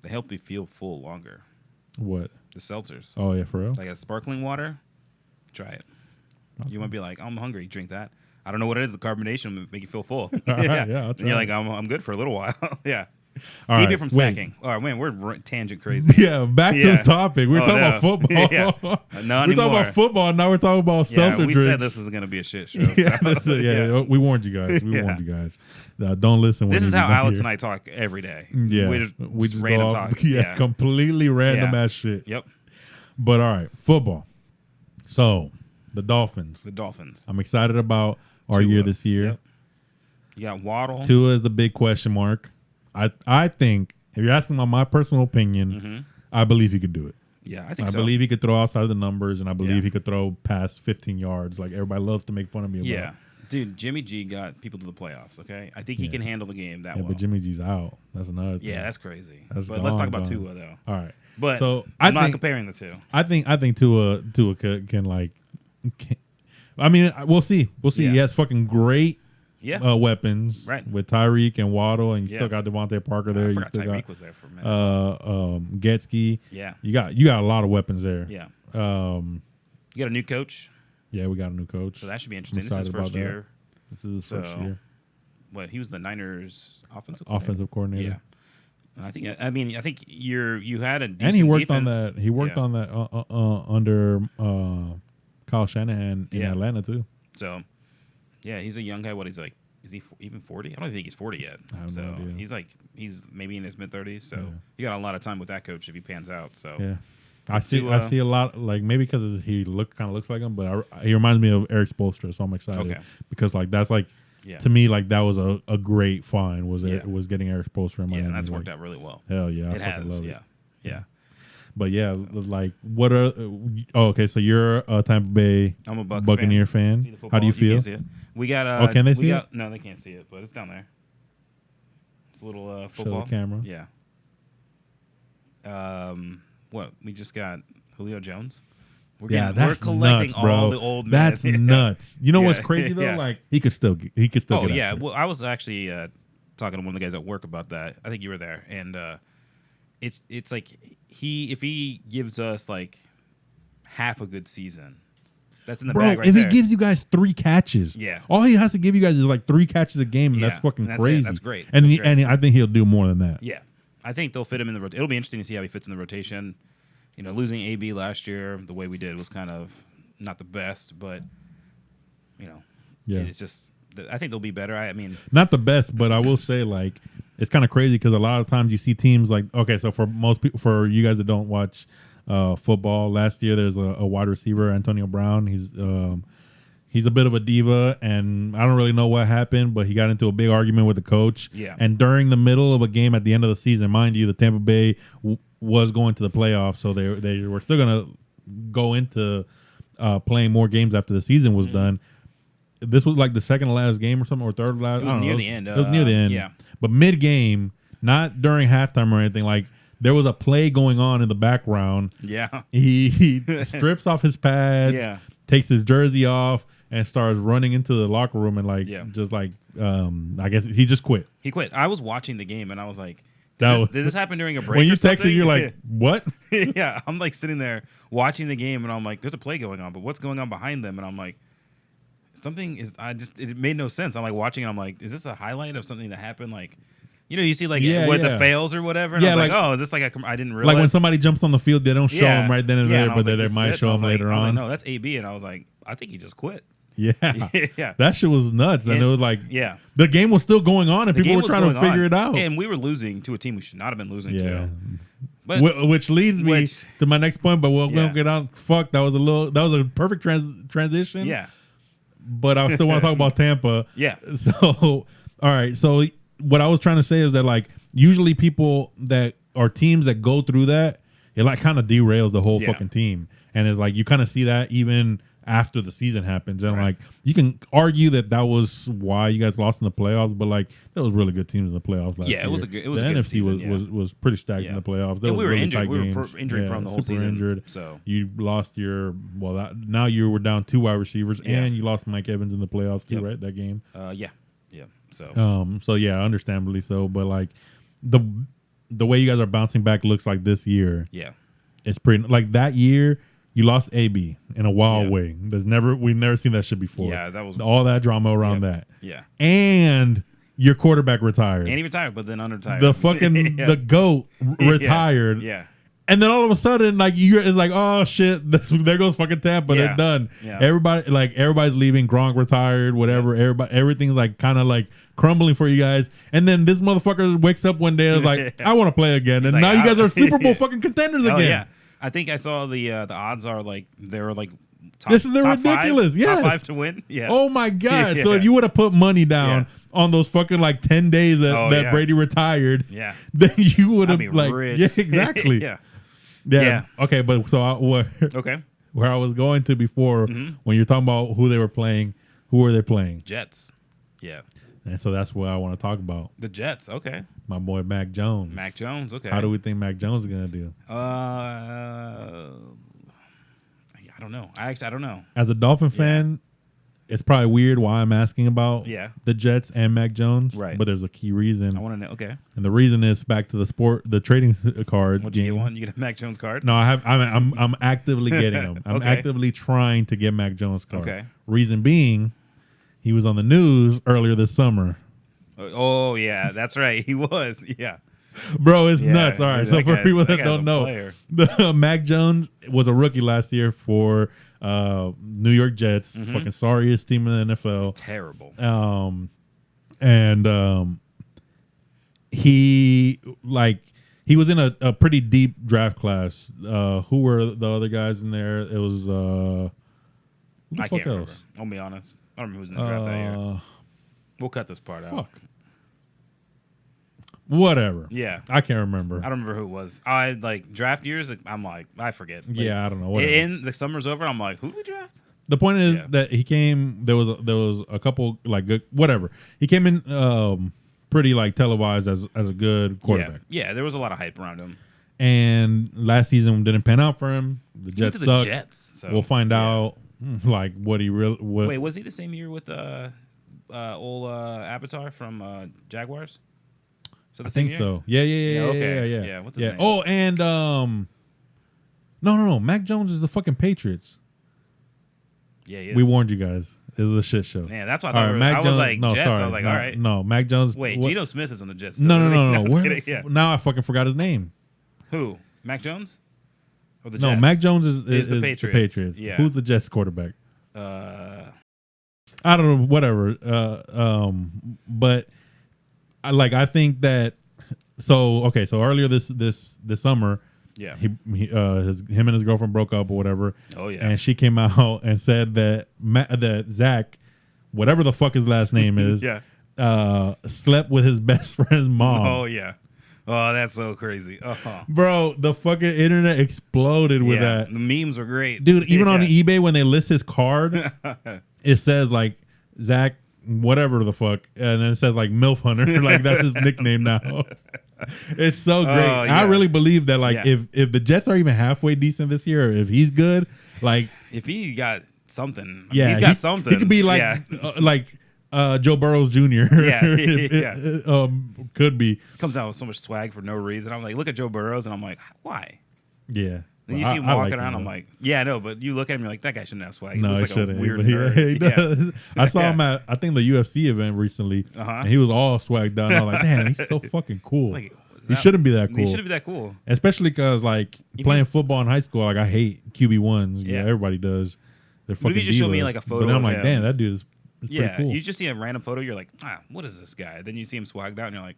Speaker 2: They help you feel full longer.
Speaker 1: What?
Speaker 2: The seltzers.
Speaker 1: Oh yeah, for real.
Speaker 2: Like a sparkling water. Try it. Okay. You might be like, I'm hungry. Drink that. I don't know what it is. The carbonation will make you feel full.
Speaker 1: Right, yeah, I'll
Speaker 2: and
Speaker 1: try
Speaker 2: you're
Speaker 1: it.
Speaker 2: like, I'm good for a little while. Yeah.
Speaker 1: All
Speaker 2: Keep
Speaker 1: right,
Speaker 2: it from
Speaker 1: wait.
Speaker 2: snacking. All right, man, we're tangent crazy.
Speaker 1: Yeah, back to the topic. We were talking about football.
Speaker 2: Yeah. Not
Speaker 1: We're
Speaker 2: anymore.
Speaker 1: talking about football. Now we're talking about seltzer
Speaker 2: we
Speaker 1: drinks.
Speaker 2: said this was going to be a shit show.
Speaker 1: Yeah,
Speaker 2: so,
Speaker 1: yeah, we warned you guys. We
Speaker 2: Yeah.
Speaker 1: warned you guys. Don't listen.
Speaker 2: This
Speaker 1: when
Speaker 2: is
Speaker 1: you
Speaker 2: how
Speaker 1: do not
Speaker 2: Alex
Speaker 1: hear.
Speaker 2: and I talk every day.
Speaker 1: Yeah,
Speaker 2: We just random
Speaker 1: go
Speaker 2: talk.
Speaker 1: off- Yeah, completely random
Speaker 2: Yeah.
Speaker 1: ass shit.
Speaker 2: Yep.
Speaker 1: But all right, football. So the Dolphins.
Speaker 2: The Dolphins.
Speaker 1: I'm excited about our
Speaker 2: Tua.
Speaker 1: year this year.
Speaker 2: Yep. You got Waddle.
Speaker 1: Tua is the big question mark. I think if you're asking about my personal opinion, I believe he could do it.
Speaker 2: Yeah, I think
Speaker 1: I
Speaker 2: so.
Speaker 1: believe he could throw outside of the numbers, and I believe
Speaker 2: Yeah.
Speaker 1: he could throw past 15 yards. Like everybody loves to make fun of me about.
Speaker 2: Yeah. Dude, Jimmy G got people to the playoffs, okay? I think he can handle the game that
Speaker 1: Yeah,
Speaker 2: well.
Speaker 1: but Jimmy G's out. That's another thing.
Speaker 2: Yeah, that's crazy.
Speaker 1: That's
Speaker 2: but let's talk
Speaker 1: gone,
Speaker 2: about
Speaker 1: gone.
Speaker 2: Tua, though.
Speaker 1: All right.
Speaker 2: But
Speaker 1: So
Speaker 2: I'm not
Speaker 1: think-
Speaker 2: comparing the two.
Speaker 1: I think Tua can like. I mean, we'll see. We'll see.
Speaker 2: Yeah.
Speaker 1: He has fucking great
Speaker 2: Yeah.
Speaker 1: weapons,
Speaker 2: Right.
Speaker 1: with Tyreek and Waddle, and you
Speaker 2: Yeah.
Speaker 1: still got Devontae Parker there.
Speaker 2: I
Speaker 1: You
Speaker 2: forgot
Speaker 1: still
Speaker 2: Tyreek
Speaker 1: got
Speaker 2: was there for a minute.
Speaker 1: Getsky.
Speaker 2: Yeah.
Speaker 1: You got a lot of weapons there.
Speaker 2: Yeah.
Speaker 1: Um,
Speaker 2: You got a new coach,
Speaker 1: yeah, we got a new coach.
Speaker 2: so that should be
Speaker 1: I'm
Speaker 2: interesting. This is his
Speaker 1: excited
Speaker 2: first
Speaker 1: about that.
Speaker 2: year.
Speaker 1: This is his first
Speaker 2: So,
Speaker 1: year.
Speaker 2: What, he was the Niners offensive
Speaker 1: Coordinator.
Speaker 2: Yeah. And I think you had a decent
Speaker 1: And he worked
Speaker 2: defense.
Speaker 1: on that. He worked
Speaker 2: Yeah.
Speaker 1: on that under Kyle Shanahan in
Speaker 2: Yeah.
Speaker 1: Atlanta too.
Speaker 2: So, yeah, he's a young guy. What, he's like, is he even 40? I don't think he's 40 yet.
Speaker 1: I have
Speaker 2: So
Speaker 1: no idea.
Speaker 2: he's maybe in his mid-30s. So
Speaker 1: Yeah.
Speaker 2: you got a lot of time with that coach if he pans out. So
Speaker 1: Yeah, I see
Speaker 2: Tua-
Speaker 1: a lot, like maybe because he kind of looks like him, but he reminds me of Eric Spoelstra, so I'm excited
Speaker 2: Okay.
Speaker 1: because like that's like
Speaker 2: yeah,
Speaker 1: to me like that was a great find was
Speaker 2: Yeah.
Speaker 1: was getting Eric Spoelstra in
Speaker 2: yeah,
Speaker 1: Miami.
Speaker 2: and that's
Speaker 1: Like,
Speaker 2: worked out really well.
Speaker 1: Hell yeah, I
Speaker 2: It
Speaker 1: fucking
Speaker 2: has,
Speaker 1: love
Speaker 2: yeah,
Speaker 1: it.
Speaker 2: yeah.
Speaker 1: But yeah, like what are okay? So you're a Tampa Bay
Speaker 2: I'm a Bucs
Speaker 1: Buccaneer
Speaker 2: See
Speaker 1: fan.
Speaker 2: the football.
Speaker 1: How do you feel?
Speaker 2: can't see it. We got.
Speaker 1: Oh, can they see it?
Speaker 2: No, they can't see it, but it's down there. It's a little
Speaker 1: Show
Speaker 2: football.
Speaker 1: the camera.
Speaker 2: Yeah. What we just got Julio Jones. We're
Speaker 1: Yeah,
Speaker 2: we're
Speaker 1: that's
Speaker 2: collecting
Speaker 1: nuts, bro.
Speaker 2: all the old men.
Speaker 1: That's nuts. You know what's
Speaker 2: Yeah.
Speaker 1: crazy though?
Speaker 2: Yeah.
Speaker 1: Like he could still
Speaker 2: Oh
Speaker 1: get
Speaker 2: yeah.
Speaker 1: after it.
Speaker 2: Well, I was actually talking to one of the guys at work about that. I think you were there, and it's like if he gives us like half a good season, that's in the
Speaker 1: Bro,
Speaker 2: bag right
Speaker 1: if
Speaker 2: there.
Speaker 1: he gives you guys 3 catches,
Speaker 2: Yeah.
Speaker 1: all he has to give you guys is like 3 catches a game, and
Speaker 2: Yeah,
Speaker 1: that's fucking
Speaker 2: and that's it.
Speaker 1: crazy.
Speaker 2: That's great.
Speaker 1: And
Speaker 2: That's great.
Speaker 1: and I think he'll do more than that.
Speaker 2: Yeah, I think they'll fit him in the rotation. It'll be interesting to see how he fits in the rotation. You know, losing AB last year the way we did was kind of not the best, but you know,
Speaker 1: Yeah.
Speaker 2: it's just I think they'll be better. I mean,
Speaker 1: Not the best, but I will say like it's kind of crazy because a lot of times you see teams like so for most people, for you guys that don't watch football, last year there's a wide receiver, Antonio Brown. He's a bit of a diva, and I don't really know what happened, but he got into a big argument with the coach.
Speaker 2: Yeah.
Speaker 1: And during the middle of a game at the end of the season, mind you, the Tampa Bay was going to the playoffs, so they were still gonna go into playing more games after the season was done. This was like the second to last game or something, or third to last.
Speaker 2: It was
Speaker 1: I don't
Speaker 2: near
Speaker 1: know.
Speaker 2: the end.
Speaker 1: It was near the end.
Speaker 2: Yeah.
Speaker 1: But mid game, not during halftime or anything. Like there was a play going on in the background.
Speaker 2: yeah,
Speaker 1: He strips off his pads,
Speaker 2: Yeah.
Speaker 1: takes his jersey off, and starts running into the locker room and like
Speaker 2: Yeah.
Speaker 1: just like I guess he just quit.
Speaker 2: he quit. I was watching the game and I was like,
Speaker 1: That was-
Speaker 2: did this happen during a break?
Speaker 1: When you
Speaker 2: or something?
Speaker 1: texted, you're like, "What?"
Speaker 2: yeah, I'm like sitting there watching the game and I'm like, there's a play going on, but what's going on behind them? And I'm like, something is. It made no sense. I'm like watching it. I'm like, is this a highlight of something that happened? Like, you see like the fails or whatever. And I was like, oh, is this like I didn't realize.
Speaker 1: Like when somebody jumps on the field, they don't show them right then and there, but they might show them later on.
Speaker 2: No, that's AB, and I was like, I think he just quit.
Speaker 1: Yeah, that shit was nuts, and it was like, the game was still going on, and people were trying to figure it out,
Speaker 2: and we were losing to a team we should not have been losing to.
Speaker 1: But which leads me to my next point, but we'll get on. Fuck, that was a perfect transition.
Speaker 2: Yeah,
Speaker 1: but I still want to talk about Tampa.
Speaker 2: Yeah.
Speaker 1: So all right, so what I was trying to say is that like usually people that are teams that go through that, it like kind of derails the whole fucking team, and it's like you kind of see that even after the season happens, and like you can argue that was why you guys lost in the playoffs, but like there was really good teams in the playoffs last year.
Speaker 2: It was a
Speaker 1: the
Speaker 2: good
Speaker 1: NFC
Speaker 2: season,
Speaker 1: was pretty stacked in the playoffs. There
Speaker 2: and
Speaker 1: was
Speaker 2: we were
Speaker 1: really
Speaker 2: injured. We
Speaker 1: games.
Speaker 2: were injury prone the whole season.
Speaker 1: Injured.
Speaker 2: So
Speaker 1: you lost your now you were down 2 wide receivers, and you lost Mike Evans in the playoffs too, right? That game.
Speaker 2: Yeah. So
Speaker 1: understandably so, but like the way you guys are bouncing back looks like this year.
Speaker 2: Yeah,
Speaker 1: it's pretty like that year. You lost AB in a wild way. We've never seen that shit before.
Speaker 2: Yeah, that was
Speaker 1: all that drama around that.
Speaker 2: Yeah,
Speaker 1: and your quarterback retired.
Speaker 2: And he retired, but then unretired.
Speaker 1: The fucking the GOAT retired.
Speaker 2: Yeah.
Speaker 1: And then all of a sudden, like it's like, oh shit, there goes fucking Tampa. They're done. Yeah. Everybody's leaving. Gronk retired. Whatever. Everything's like kind of like crumbling for you guys. And then this motherfucker wakes up one day and is like, I want to play again. And now you guys are Super Bowl fucking contenders again.
Speaker 2: Yeah. I think I saw the odds are like they're like
Speaker 1: top, they're top ridiculous.
Speaker 2: Top 5 to win. Yeah.
Speaker 1: Oh my god. So if you would have put money down on those fucking like 10 days that Brady retired, then you would have like
Speaker 2: rich.
Speaker 1: Yeah, exactly. Yeah. Okay, but so where I was going to before when you're talking about who they were playing, who were they playing?
Speaker 2: Jets. Yeah.
Speaker 1: And so that's what I want to talk about.
Speaker 2: The Jets, okay.
Speaker 1: My boy Mac Jones.
Speaker 2: Mac Jones, okay.
Speaker 1: How do we think Mac Jones is gonna do?
Speaker 2: I don't know. I don't know.
Speaker 1: As a Dolphin fan, it's probably weird why I'm asking about the Jets and Mac Jones.
Speaker 2: Right.
Speaker 1: But there's a key reason.
Speaker 2: I want to know. Okay.
Speaker 1: And the reason is back to the trading card.
Speaker 2: What do you get one? You get a Mac Jones card?
Speaker 1: No, I'm actively getting them. I'm actively trying to get Mac Jones card.
Speaker 2: Okay.
Speaker 1: Reason being, he was on the news earlier this summer.
Speaker 2: Oh yeah, that's right. He was. Yeah.
Speaker 1: Bro, it's nuts. All right. So for people that don't know, the Mac Jones was a rookie last year for New York Jets, fucking sorriest team in the NFL.
Speaker 2: It's terrible.
Speaker 1: He was in a pretty deep draft class. Who were the other guys in there? It was who the
Speaker 2: I
Speaker 1: fuck
Speaker 2: can't
Speaker 1: else?
Speaker 2: remember. I'll be honest. I don't remember who was in the draft that year. We'll cut this part out.
Speaker 1: Whatever.
Speaker 2: Yeah.
Speaker 1: I can't remember.
Speaker 2: I don't remember who it was. I like draft years. I'm like, I forget. Like,
Speaker 1: I don't know. Whatever.
Speaker 2: In the summer's over, I'm like, who did we draft?
Speaker 1: The point is that he came. There was a couple like good whatever. He came in pretty like televised as a good quarterback.
Speaker 2: Yeah. There was a lot of hype around him.
Speaker 1: And last season didn't pan out for him. The Jets suck.
Speaker 2: So,
Speaker 1: we'll find out like what he really.
Speaker 2: Wait, was he the same year with old Avatar from Jaguars? So
Speaker 1: I think so. Yeah.
Speaker 2: Yeah. What's his name?
Speaker 1: Oh, and no. Mac Jones is the fucking Patriots.
Speaker 2: Yeah, he is.
Speaker 1: We warned you guys. It was a shit show.
Speaker 2: Man, that's why I thought. I was like Jets. Sorry, I was like, all right.
Speaker 1: No, Mac Jones.
Speaker 2: Wait, Geno Smith is on the Jets. Still,
Speaker 1: no. Now I fucking forgot his name.
Speaker 2: Who? Mac Jones? Or the
Speaker 1: Jets? No, Mac Jones is the Patriots.
Speaker 2: Yeah.
Speaker 1: Who's the Jets quarterback? I don't know. Whatever. But I think that. So earlier this summer.
Speaker 2: Yeah,
Speaker 1: him and his girlfriend broke up or whatever.
Speaker 2: Oh yeah,
Speaker 1: and she came out and said that that Zach, whatever the fuck his last name is, slept with his best friend's mom.
Speaker 2: Oh yeah, oh that's so crazy.
Speaker 1: Bro, the fucking internet exploded with that.
Speaker 2: The memes were great,
Speaker 1: dude. Even on eBay when they list his card, it says like Zach whatever the fuck, and then it says like MILF Hunter, like that's his nickname now. It's so great. I really believe that if the Jets are even halfway decent this year, if he's good, like
Speaker 2: if he got something, he's got something.
Speaker 1: He could be like Joe Burrows Jr. Could be.
Speaker 2: Comes out with so much swag for no reason. I'm like, look at Joe Burrows, and I'm like, why?
Speaker 1: Yeah.
Speaker 2: Then you see him walking around. I'm like, yeah, I know, but you look at him, you're like, that guy shouldn't have swag. He
Speaker 1: no,
Speaker 2: looks
Speaker 1: he
Speaker 2: like
Speaker 1: shouldn't.
Speaker 2: a weird
Speaker 1: But
Speaker 2: nerd.
Speaker 1: he does. I saw him at, I think, the UFC event recently, and he was all swagged out. And I was like, damn, he's so fucking cool.
Speaker 2: Like,
Speaker 1: he shouldn't be that cool.
Speaker 2: He shouldn't be that cool.
Speaker 1: Especially because, like, playing football in high school, like, I hate QB1s. Yeah, everybody does. They're fucking
Speaker 2: What if you just show me, like, a photo
Speaker 1: But then I'm
Speaker 2: of
Speaker 1: like,
Speaker 2: him?
Speaker 1: damn, that dude is pretty cool.
Speaker 2: You just see a random photo, you're like, what is this guy? Then you see him swagged out, and you're like,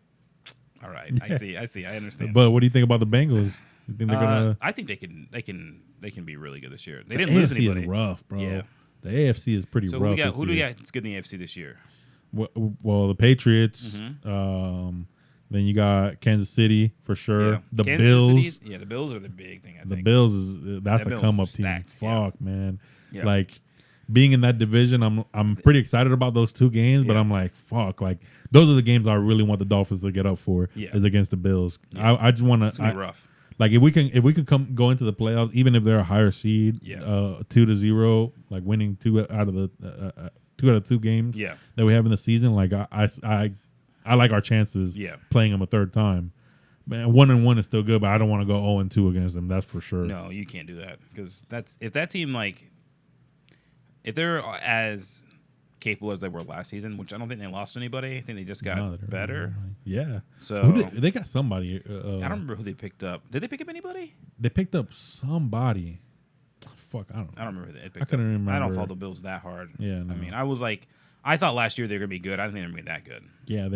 Speaker 2: all right, I see, I understand.
Speaker 1: But what do you think about the Bengals? You think they're gonna?
Speaker 2: I think they can be really good this year. They didn't lose anybody.
Speaker 1: AFC is rough, bro.
Speaker 2: Yeah.
Speaker 1: The AFC is pretty
Speaker 2: So
Speaker 1: rough.
Speaker 2: who do we got that's good in the AFC this year?
Speaker 1: Well, the Patriots.
Speaker 2: Mm-hmm.
Speaker 1: Then you got Kansas City for sure.
Speaker 2: Yeah.
Speaker 1: The
Speaker 2: Kansas
Speaker 1: Bills.
Speaker 2: City, the Bills are the big thing. I think
Speaker 1: The Bills that's a
Speaker 2: Bills
Speaker 1: come
Speaker 2: are
Speaker 1: up team.
Speaker 2: stacked,
Speaker 1: Fuck, man.
Speaker 2: Yeah.
Speaker 1: Like being in that division, I'm pretty excited about those two games, but I'm like, fuck, like those are the games I really want the Dolphins to get up for.
Speaker 2: Yeah.
Speaker 1: Is against the Bills.
Speaker 2: Yeah.
Speaker 1: I just want to.
Speaker 2: It's gonna be rough.
Speaker 1: Like if we can go into the playoffs, even if they're a higher seed, 2-0, like winning two out of two games that we have in the season, like I like our chances playing them a third time. Man, 1-1 is still good, but I don't want to go 0-2 against them. That's for sure.
Speaker 2: No, you can't do that because if that team if they're as capable as they were last season, which I don't think they lost anybody. I think they just got better.
Speaker 1: Yeah.
Speaker 2: So
Speaker 1: they got somebody. I
Speaker 2: don't remember who they picked up. Did they pick up anybody?
Speaker 1: They picked up somebody. Fuck, I don't
Speaker 2: remember who they picked up.
Speaker 1: I couldn't remember.
Speaker 2: I don't follow the Bills that hard.
Speaker 1: Yeah, no.
Speaker 2: I mean, I thought last year they were gonna be good. I didn't think they were gonna be that good.
Speaker 1: Yeah,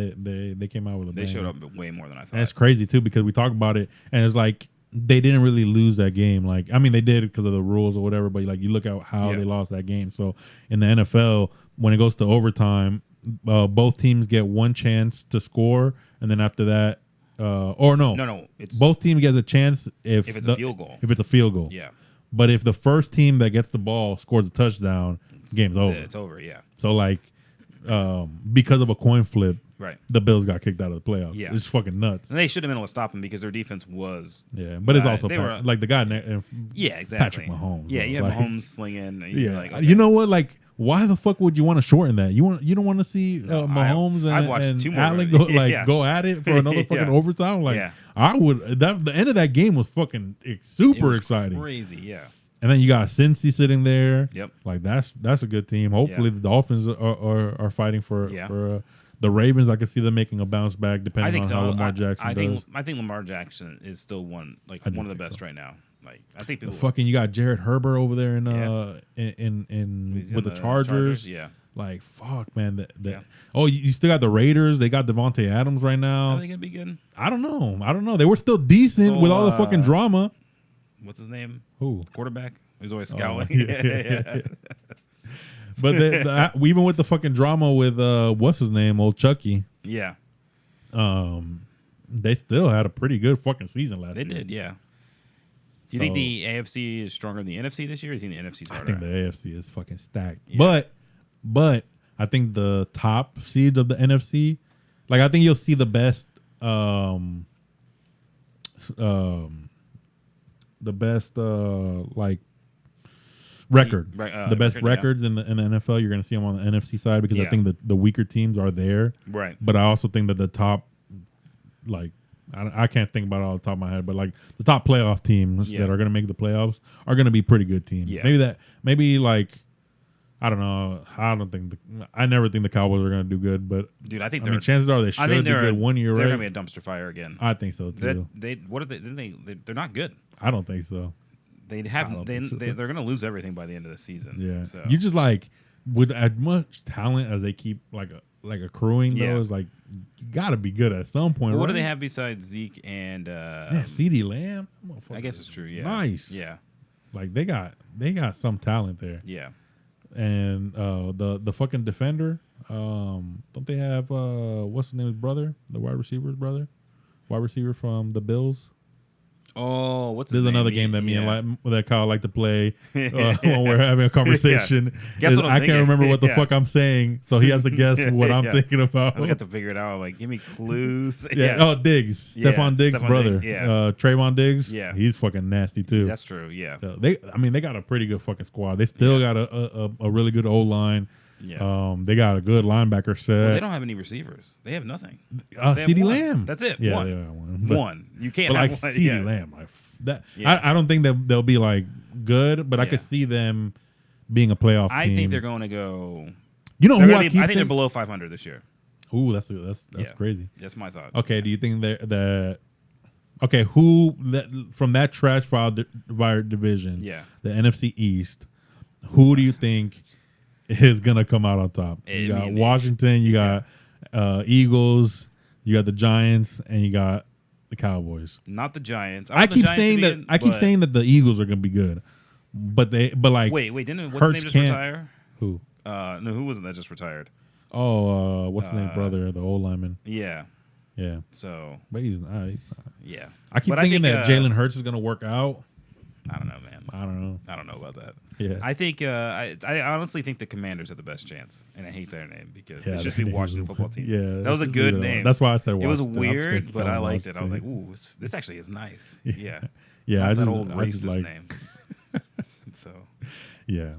Speaker 1: they came out with a bang.
Speaker 2: They showed up way more than I thought.
Speaker 1: And it's crazy too because we talk about it and it's like they didn't really lose that game. Like, I mean, they did because of the rules or whatever, but like you look at how they lost that game. So in the NFL, when it goes to overtime, both teams get one chance to score, and then after that, it's both teams get a chance if
Speaker 2: it's a field goal.
Speaker 1: If it's a field goal,
Speaker 2: yeah.
Speaker 1: But if the first team that gets the ball scores a touchdown, game's over.
Speaker 2: It's over, yeah.
Speaker 1: So like, because of a coin flip.
Speaker 2: Right.
Speaker 1: The Bills got kicked out of the playoffs.
Speaker 2: Yeah.
Speaker 1: It's fucking nuts.
Speaker 2: And they should have been able to stop them because their defense was.
Speaker 1: Yeah, but it's also like the guy.
Speaker 2: Exactly.
Speaker 1: Patrick Mahomes.
Speaker 2: Yeah, you have
Speaker 1: like,
Speaker 2: Mahomes slinging.
Speaker 1: Yeah.
Speaker 2: Like, okay.
Speaker 1: You know what? Like, why the fuck would you want to shorten that? You don't want to see Mahomes and Allen go at it for another fucking overtime? Like, I would. The end of that game was fucking super exciting.
Speaker 2: Crazy, yeah.
Speaker 1: And then you got Cincy sitting there.
Speaker 2: Yep.
Speaker 1: Like that's a good team. Hopefully the Dolphins are fighting for the Ravens. I can see them making a bounce back depending on how Lamar Jackson does.
Speaker 2: I think Lamar Jackson is still one of the best right now. Like I think people
Speaker 1: you got Jared Herbert over there in with the Chargers.
Speaker 2: Yeah.
Speaker 1: Like fuck, man. Oh, you still got the Raiders. They got Devontae Adams right now.
Speaker 2: Are they gonna be good?
Speaker 1: I don't know. They were still decent with all the fucking drama.
Speaker 2: What's his name?
Speaker 1: Who?
Speaker 2: The quarterback. He's always scowling.
Speaker 1: But even with the fucking drama with what's his name, old Chucky.
Speaker 2: Yeah.
Speaker 1: They still had a pretty good fucking season last year.
Speaker 2: They did, yeah. Do you think the AFC is stronger than the NFC this year? Or do you think the NFC's harder?
Speaker 1: I think the AFC is fucking stacked. Yeah. But I think the top seeds of the NFC, like I think you'll see the best like record, the best records in the NFL. You're going to see them on the NFC side because I think the weaker teams are there.
Speaker 2: Right.
Speaker 1: But I also think that the top, like I can't think about it all the top of my head, but like the top playoff teams that are going to make the playoffs are going to be pretty good teams. Yeah. Maybe like I don't know. I never think the Cowboys are going to do good, but
Speaker 2: dude, I think
Speaker 1: chances are they should do good one year.
Speaker 2: They're
Speaker 1: right?
Speaker 2: going to be a dumpster fire again.
Speaker 1: I think so too.
Speaker 2: They're not good.
Speaker 1: I don't think so.
Speaker 2: They're going to lose everything by the end of the season.
Speaker 1: Yeah.
Speaker 2: So.
Speaker 1: You just like with as much talent as they keep like accruing though is like you got to be good at some point.
Speaker 2: Well, what
Speaker 1: right?
Speaker 2: do they have besides Zeke and
Speaker 1: CeeDee Lamb?
Speaker 2: I guess it's true. Yeah.
Speaker 1: Nice.
Speaker 2: Yeah.
Speaker 1: Like they got some talent there.
Speaker 2: Yeah.
Speaker 1: And the fucking defender, don't they have what's his name's brother, the wide receiver from the Bills?
Speaker 2: Oh, what's his name?
Speaker 1: There's another game that me and that Kyle like to play when we're having a conversation.
Speaker 2: Guess what I'm thinking?
Speaker 1: Can't remember what the fuck I'm saying, so he has to guess what I'm thinking about.
Speaker 2: I got to figure it out. Like, give me clues.
Speaker 1: Oh, Diggs, Stephon Diggs' brother,
Speaker 2: Diggs,
Speaker 1: Trayvon Diggs.
Speaker 2: Yeah,
Speaker 1: he's fucking nasty too.
Speaker 2: That's true. Yeah,
Speaker 1: so they got a pretty good fucking squad. They still got a really good O line.
Speaker 2: Yeah.
Speaker 1: They got a good linebacker set.
Speaker 2: Well, they don't have any receivers. They have nothing.
Speaker 1: CeeDee Lamb.
Speaker 2: That's it.
Speaker 1: Yeah,
Speaker 2: one.
Speaker 1: They got one.
Speaker 2: One. You can't have
Speaker 1: like
Speaker 2: one.
Speaker 1: CeeDee Lamb. That
Speaker 2: Yeah.
Speaker 1: I don't think that they'll be like good, but I could see them being a playoff team.
Speaker 2: I think they're going to go.
Speaker 1: You know who I
Speaker 2: think they're below 500 this year.
Speaker 1: Ooh, that's crazy.
Speaker 2: That's my thought.
Speaker 1: Okay, do you think that? Okay, who from that trash fire division?
Speaker 2: Yeah.
Speaker 1: The NFC East. Who do you think is gonna come out on top? You got Washington. You got Eagles. You got the Giants, and you got the Cowboys.
Speaker 2: Not the Giants.
Speaker 1: I keep saying that the Eagles are gonna be good, but like
Speaker 2: wait, didn't what's his name just retire?
Speaker 1: Who?
Speaker 2: No, who wasn't that just retired?
Speaker 1: Oh, what's his name? Brother, the old lineman.
Speaker 2: Yeah.
Speaker 1: Yeah.
Speaker 2: So,
Speaker 1: but he's
Speaker 2: yeah.
Speaker 1: I keep thinking that Jalen Hurts is gonna work out.
Speaker 2: I don't know, man.
Speaker 1: I
Speaker 2: don't know about that.
Speaker 1: Yeah.
Speaker 2: I think I honestly think the Commanders have the best chance, and I hate their name because it's just be Washington football team.
Speaker 1: Yeah,
Speaker 2: that was a good name.
Speaker 1: That's why I said Washington.
Speaker 2: It was weird, but I liked it. I was like, ooh, this actually is nice. Yeah.
Speaker 1: Yeah.
Speaker 2: Not that old racist name. So.
Speaker 1: Yeah,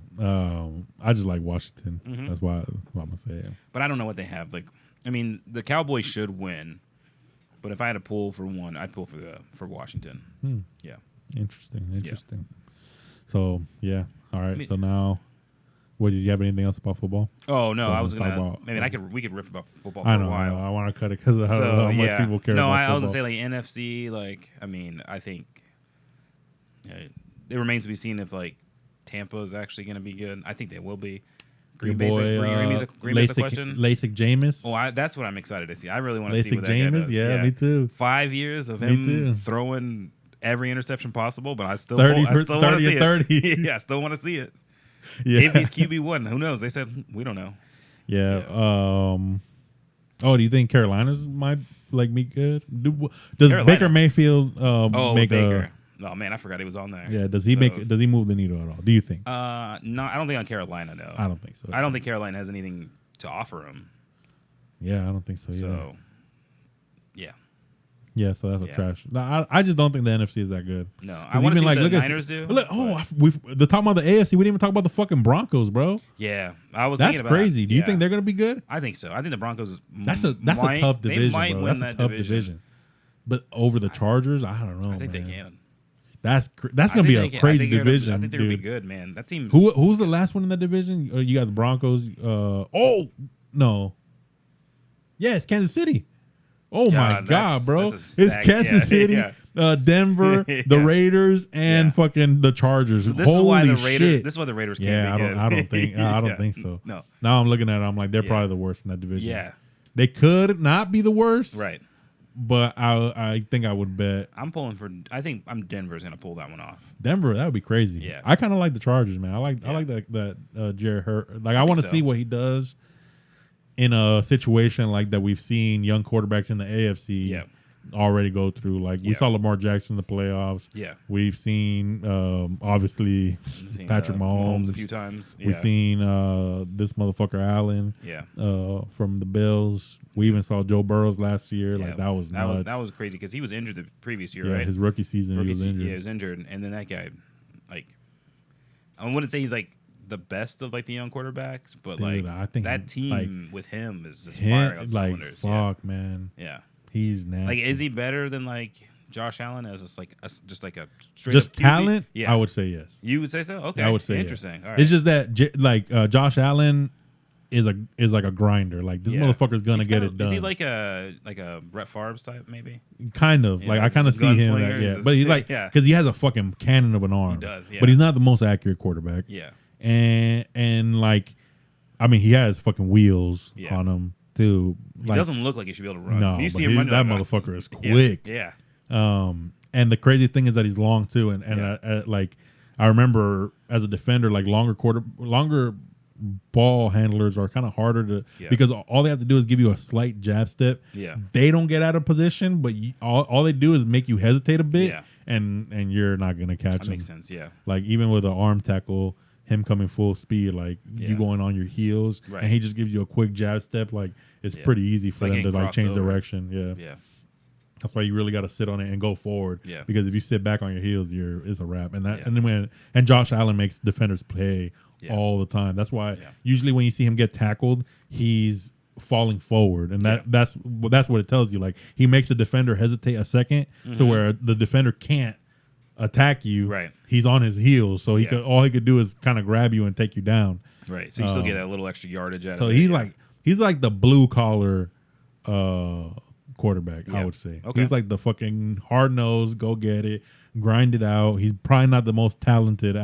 Speaker 1: I just like Washington. Mm-hmm. That's why I'm gonna say it.
Speaker 2: But I don't know what they have. Like, I mean, the Cowboys should win, but if I had to pull for one, I'd pull for Washington. Yeah,
Speaker 1: interesting. Yeah. So yeah, all right. So now, do you have anything else about football?
Speaker 2: Oh no, I was gonna. We could riff about football for
Speaker 1: a
Speaker 2: while.
Speaker 1: I want to cut it because of how much people care.
Speaker 2: No,
Speaker 1: about
Speaker 2: I was gonna say like NFC. Like, I mean, I think it remains to be seen if like Tampa is actually going to be good. I think they will be. Green Bay's a question.
Speaker 1: LASIK Jameis.
Speaker 2: Oh, that's what I'm excited to see. I really want to see what that guy does.
Speaker 1: Yeah, me too.
Speaker 2: 5 years of him throwing every interception possible, but I still
Speaker 1: 30
Speaker 2: want to see
Speaker 1: 30.
Speaker 2: it. Yeah, I still want to see it.
Speaker 1: Yeah.
Speaker 2: If he's QB1, who knows? They said we don't know.
Speaker 1: Yeah. Do you think Carolina's might like be good? Does Baker Mayfield make
Speaker 2: Baker. Oh man, I forgot he was on there.
Speaker 1: Yeah, does he move the needle at all? Do you think?
Speaker 2: No, I don't think on Carolina. No,
Speaker 1: I don't think so.
Speaker 2: I don't think Carolina has anything to offer him.
Speaker 1: Yeah, I don't think so.
Speaker 2: So,
Speaker 1: yeah. So that's a trash. No, I just don't think the NFC is that good.
Speaker 2: No, I want to see what the Niners do.
Speaker 1: Look, the talking about the AFC. We didn't even talk about the fucking Broncos, bro.
Speaker 2: Yeah, I was.
Speaker 1: That's crazy. Do you think they're gonna be good?
Speaker 2: I think so. I think the Broncos.
Speaker 1: That's a tough division, bro. That's a tough division. But over the Chargers, I don't know. I think
Speaker 2: they can.
Speaker 1: That's gonna be a crazy division.
Speaker 2: I think they're gonna be good, man. That team.
Speaker 1: Who's the last one in that division? You got the Broncos. No. Yeah, it's Kansas City. Oh my God, bro! It's Kansas City, Denver, the Raiders, and fucking the Chargers.
Speaker 2: So this is why the Raiders can't be good.
Speaker 1: I don't think so.
Speaker 2: No.
Speaker 1: Now I'm looking at it. I'm like, they're probably the worst in that division.
Speaker 2: Yeah.
Speaker 1: They could not be the worst.
Speaker 2: Right.
Speaker 1: But I think I would bet.
Speaker 2: I'm pulling for. I think Denver's gonna pull that one off.
Speaker 1: Denver, that would be crazy.
Speaker 2: Yeah.
Speaker 1: I kind of like the Chargers, man. I like that Jared Hurd. Like I want to see what he does in a situation like that. We've seen young quarterbacks in the AFC already go through. Like we saw Lamar Jackson in the playoffs.
Speaker 2: Yeah.
Speaker 1: We've seen obviously Patrick Mahomes
Speaker 2: a few times.
Speaker 1: We've seen this motherfucker Allen.
Speaker 2: Yeah.
Speaker 1: From the Bills. We even saw Joe Burrows last year. Like that was nuts.
Speaker 2: That was crazy because he was injured the previous year, right?
Speaker 1: His rookie season, he was injured.
Speaker 2: Yeah, he was injured, and then that guy, like, I wouldn't say he's like the best of like the young quarterbacks, but dude, I think that team with him is just firing on cylinders.
Speaker 1: Fuck, man.
Speaker 2: Yeah,
Speaker 1: he's nasty.
Speaker 2: Like, is he better than like Josh Allen as just like a straight
Speaker 1: just
Speaker 2: up
Speaker 1: talent?
Speaker 2: Yeah,
Speaker 1: I would say yes.
Speaker 2: You would say so? Okay,
Speaker 1: I would say
Speaker 2: interesting.
Speaker 1: Yes.
Speaker 2: All right.
Speaker 1: It's just that Josh Allen is like a grinder. Like this motherfucker's gonna get it done.
Speaker 2: Is he like a Brett Favre type maybe?
Speaker 1: Kind of. Like I kind of see him. But he's like because he has a fucking cannon of an arm. He
Speaker 2: does. Yeah.
Speaker 1: But he's not the most accurate quarterback.
Speaker 2: Yeah.
Speaker 1: And like, I mean, he has fucking wheels on him too.
Speaker 2: He doesn't look like he should be able to run.
Speaker 1: No,
Speaker 2: you see him run,
Speaker 1: that motherfucker is quick.
Speaker 2: Yeah.
Speaker 1: And the crazy thing is that he's long too. And like, I remember as a defender, like longer ball handlers are kind of harder to because all they have to do is give you a slight jab step.
Speaker 2: Yeah.
Speaker 1: They don't get out of position, but all they do is make you hesitate a bit.
Speaker 2: Yeah.
Speaker 1: And you're not gonna catch him.
Speaker 2: That makes sense. Yeah.
Speaker 1: Like even with an arm tackle, him coming full speed, like you going on your heels, and he just gives you a quick jab step. Like it's pretty easy for them to like change direction. Yeah.
Speaker 2: Yeah.
Speaker 1: That's why you really got to sit on it and go forward.
Speaker 2: Yeah.
Speaker 1: Because if you sit back on your heels, it's a wrap. And and Josh Allen makes defenders play all the time. That's why usually when you see him get tackled, he's falling forward, and that's what it tells you. Like he makes the defender hesitate a second to where the defender can't attack you,
Speaker 2: Right.
Speaker 1: he's on his heels, so
Speaker 2: Yeah.
Speaker 1: all he could do is kind of grab you and take you down.
Speaker 2: Right. So you still get that little extra yardage out of it.
Speaker 1: So he's like the blue collar quarterback, I
Speaker 2: Yeah.
Speaker 1: would say.
Speaker 2: Okay.
Speaker 1: He's like the fucking hard nosed, go get it, grind it out. He's probably not the most talented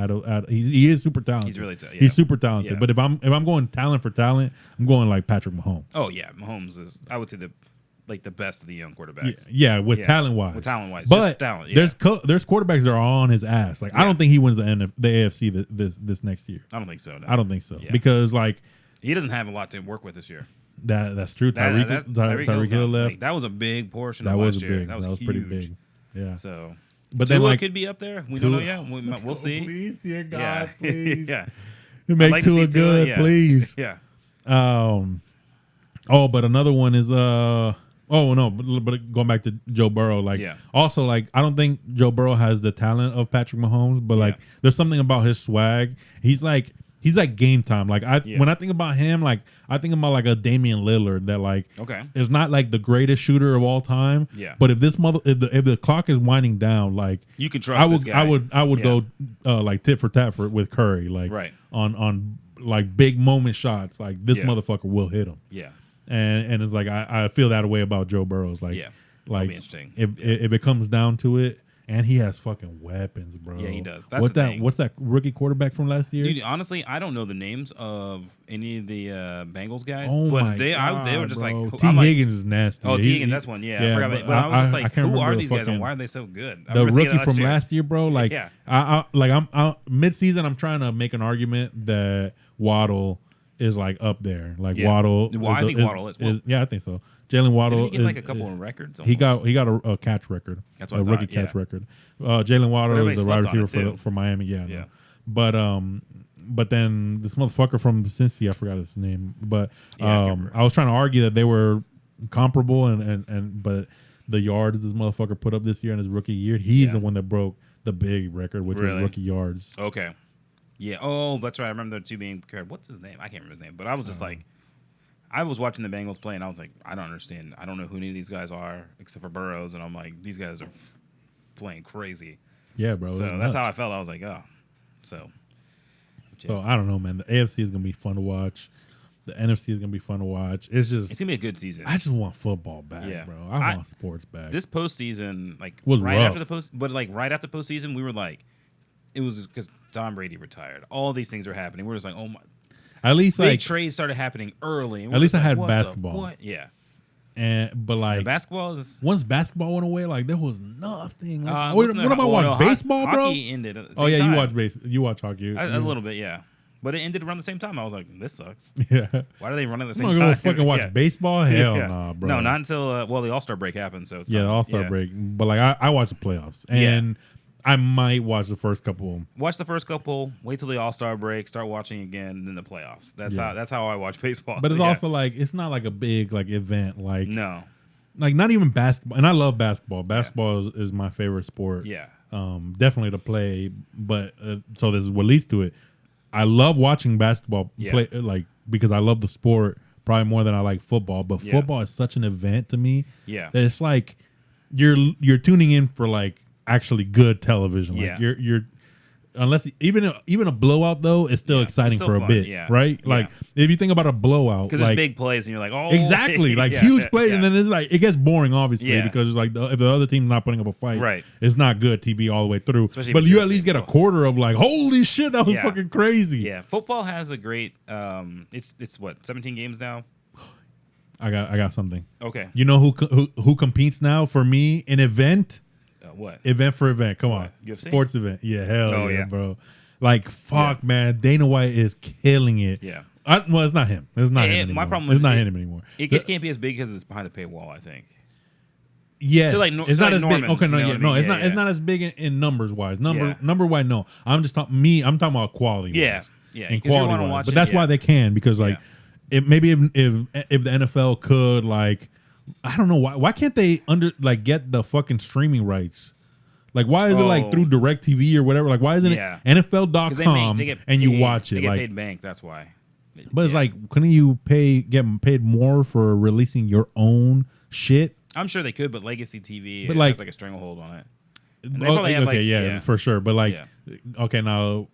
Speaker 1: he is super talented.
Speaker 2: He's really yeah.
Speaker 1: He's super talented.
Speaker 2: Yeah.
Speaker 1: But if I'm going talent for talent, I'm going like Patrick Mahomes.
Speaker 2: Oh yeah, Mahomes is, I would say, the best of the young quarterbacks.
Speaker 1: Yeah, with talent wise.
Speaker 2: With talent wise,
Speaker 1: but
Speaker 2: just talent. Yeah.
Speaker 1: there's quarterbacks that are on his ass. Like I don't think he wins the AFC this next year.
Speaker 2: I don't think so. No.
Speaker 1: I don't think so
Speaker 2: Yeah.
Speaker 1: because like
Speaker 2: he doesn't have a lot to work with this year.
Speaker 1: that's true.
Speaker 2: Tyreek
Speaker 1: Tyreek Hill left.
Speaker 2: Like, that was a big portion.
Speaker 1: That
Speaker 2: of
Speaker 1: was
Speaker 2: last year.
Speaker 1: big.
Speaker 2: That was
Speaker 1: pretty
Speaker 2: huge.
Speaker 1: big. Yeah.
Speaker 2: So,
Speaker 1: But
Speaker 2: Tua
Speaker 1: then like
Speaker 2: could be up there. We don't know yet. We'll see.
Speaker 1: Please, dear God,
Speaker 2: Yeah.
Speaker 1: please.
Speaker 2: Yeah.
Speaker 1: Make
Speaker 2: like to
Speaker 1: Tua
Speaker 2: see Tua,
Speaker 1: good,
Speaker 2: yeah.
Speaker 1: please.
Speaker 2: Yeah.
Speaker 1: But another one is but going back to Joe Burrow, like also like I don't think Joe Burrow has the talent of Patrick Mahomes, but like there's something about his swag. He's like game time. Like when I think about him, like I think about like a Damian Lillard that like is not like the greatest shooter of all time.
Speaker 2: Yeah.
Speaker 1: But if the clock is winding down, like
Speaker 2: you can trust this guy.
Speaker 1: I would go like tit for tat with Curry, like on like big moment shots. Like this motherfucker will hit him.
Speaker 2: Yeah.
Speaker 1: And it's like I feel that way about Joe Burrow's like
Speaker 2: that'll be interesting.
Speaker 1: If it comes down to it, and he has fucking weapons, bro.
Speaker 2: Yeah, he does. That's the thing.
Speaker 1: What's that rookie quarterback from last year?
Speaker 2: Dude, honestly, I don't know the names of any of the Bengals guys.
Speaker 1: Oh
Speaker 2: but
Speaker 1: my God,
Speaker 2: they were just
Speaker 1: bro.
Speaker 2: like,
Speaker 1: T.
Speaker 2: I'm like,
Speaker 1: Higgins is nasty.
Speaker 2: oh, T. Higgins, that's one. Yeah, I forgot. But I was just like, who are these guys and why are they so good?
Speaker 1: The rookie from last year, bro. Like,
Speaker 2: yeah.
Speaker 1: I'm mid-season. I'm trying to make an argument that Waddle is like up there. Like Waddle.
Speaker 2: Well, I think Waddle is. Well,
Speaker 1: yeah, I think so. Jalen Waddle.
Speaker 2: Did he get like a couple of records?
Speaker 1: Almost? He got a catch record.
Speaker 2: That's what
Speaker 1: a rookie catch record. Jalen Waddle is the wide receiver for Miami. Yeah.
Speaker 2: Yeah.
Speaker 1: But then this motherfucker from Cincy, I forgot his name. But I was trying to argue that they were comparable, and but the yards this motherfucker put up this year in his rookie year, he's the one that broke the big record, which was rookie yards.
Speaker 2: Okay. Yeah. Oh, that's right. I remember the two being compared. What's his name? I can't remember his name. But I was just like, I was watching the Bengals play, and I was like, I don't understand. I don't know who any of these guys are except for Burrows, and I'm like, these guys are playing crazy.
Speaker 1: Yeah, bro.
Speaker 2: So that's how I felt. I was like, oh. So
Speaker 1: I don't know, man. The AFC is gonna be fun to watch. The NFC is gonna be fun to watch. It's gonna
Speaker 2: be a good season.
Speaker 1: I just want football back, bro. I want sports back.
Speaker 2: This postseason, like
Speaker 1: was
Speaker 2: right
Speaker 1: rough.
Speaker 2: after the postseason, we were like, it was because Tom Brady retired. All these things are happening. We're just like, oh my.
Speaker 1: At least
Speaker 2: big trades started happening early.
Speaker 1: At least I had basketball.
Speaker 2: Yeah.
Speaker 1: But like
Speaker 2: basketball is
Speaker 1: once basketball went away, like there was nothing. Like,
Speaker 2: what
Speaker 1: am I watching? Baseball, bro?
Speaker 2: Hockey ended at the
Speaker 1: same
Speaker 2: time.
Speaker 1: You watch hockey
Speaker 2: A little bit, yeah. But it ended around the same time. I was like, this sucks.
Speaker 1: Yeah.
Speaker 2: Why do they run at the same
Speaker 1: I'm
Speaker 2: time?
Speaker 1: gonna fucking watch baseball? Hell nah, bro.
Speaker 2: No, not until the All-Star break happened. So it's
Speaker 1: the All-Star break. But like I watch the playoffs, and I might watch the first couple.
Speaker 2: Watch the first couple. Wait till the All-Star break. Start watching again. And then the playoffs. That's how I watch baseball.
Speaker 1: But it's also like it's not like a big like event. Like
Speaker 2: no.
Speaker 1: Like not even basketball, and I love basketball. Basketball is my favorite sport.
Speaker 2: Yeah,
Speaker 1: definitely to play. But so this is what leads to it. I love watching basketball play, like because I love the sport probably more than I like football. But football is such an event to me.
Speaker 2: Yeah,
Speaker 1: that it's like you're tuning in for like actually good television. Like you're unless even a blowout though is still exciting for a bit, right? Like if you think about a blowout,
Speaker 2: because
Speaker 1: like,
Speaker 2: there's big plays and you're like, oh,
Speaker 1: exactly, like huge plays, and then it's like it gets boring, obviously, because it's like if the other team's not putting up a fight,
Speaker 2: right? It's
Speaker 1: not good TV all the way through.
Speaker 2: Especially
Speaker 1: but you at least get a quarter of like, holy shit, that was fucking crazy.
Speaker 2: Yeah, football has a great. It's what 17 games now.
Speaker 1: I got something.
Speaker 2: Okay,
Speaker 1: you know who competes now for me in event.
Speaker 2: What?
Speaker 1: Event for event. Come on.
Speaker 2: UFC?
Speaker 1: Sports event. Yeah, hell yeah, bro. Like, fuck, man. Dana White is killing it.
Speaker 2: Yeah.
Speaker 1: Well, it's not him. It's not him anymore.
Speaker 2: My problem
Speaker 1: it's not him anymore.
Speaker 2: It just can't be as big because it's behind the paywall, I think.
Speaker 1: Yes.
Speaker 2: So
Speaker 1: it's not as big. Okay, no, it's not. It's not as big in numbers wise. Number wise, no. I'm just talking I'm talking about quality.
Speaker 2: Yeah.
Speaker 1: And quality wise. But that's why they can, because like, maybe if the NFL could like. I don't know why can't they get the fucking streaming rights? Like why is it like through DirecTV or whatever? Like why isn't it NFL.com and you watch it?
Speaker 2: They get
Speaker 1: like
Speaker 2: paid bank, that's why.
Speaker 1: But it's like, couldn't you get paid more for releasing your own shit?
Speaker 2: I'm sure they could, but legacy TV
Speaker 1: has
Speaker 2: like a stranglehold on it. And they probably have, like,
Speaker 1: for sure. But like, okay, now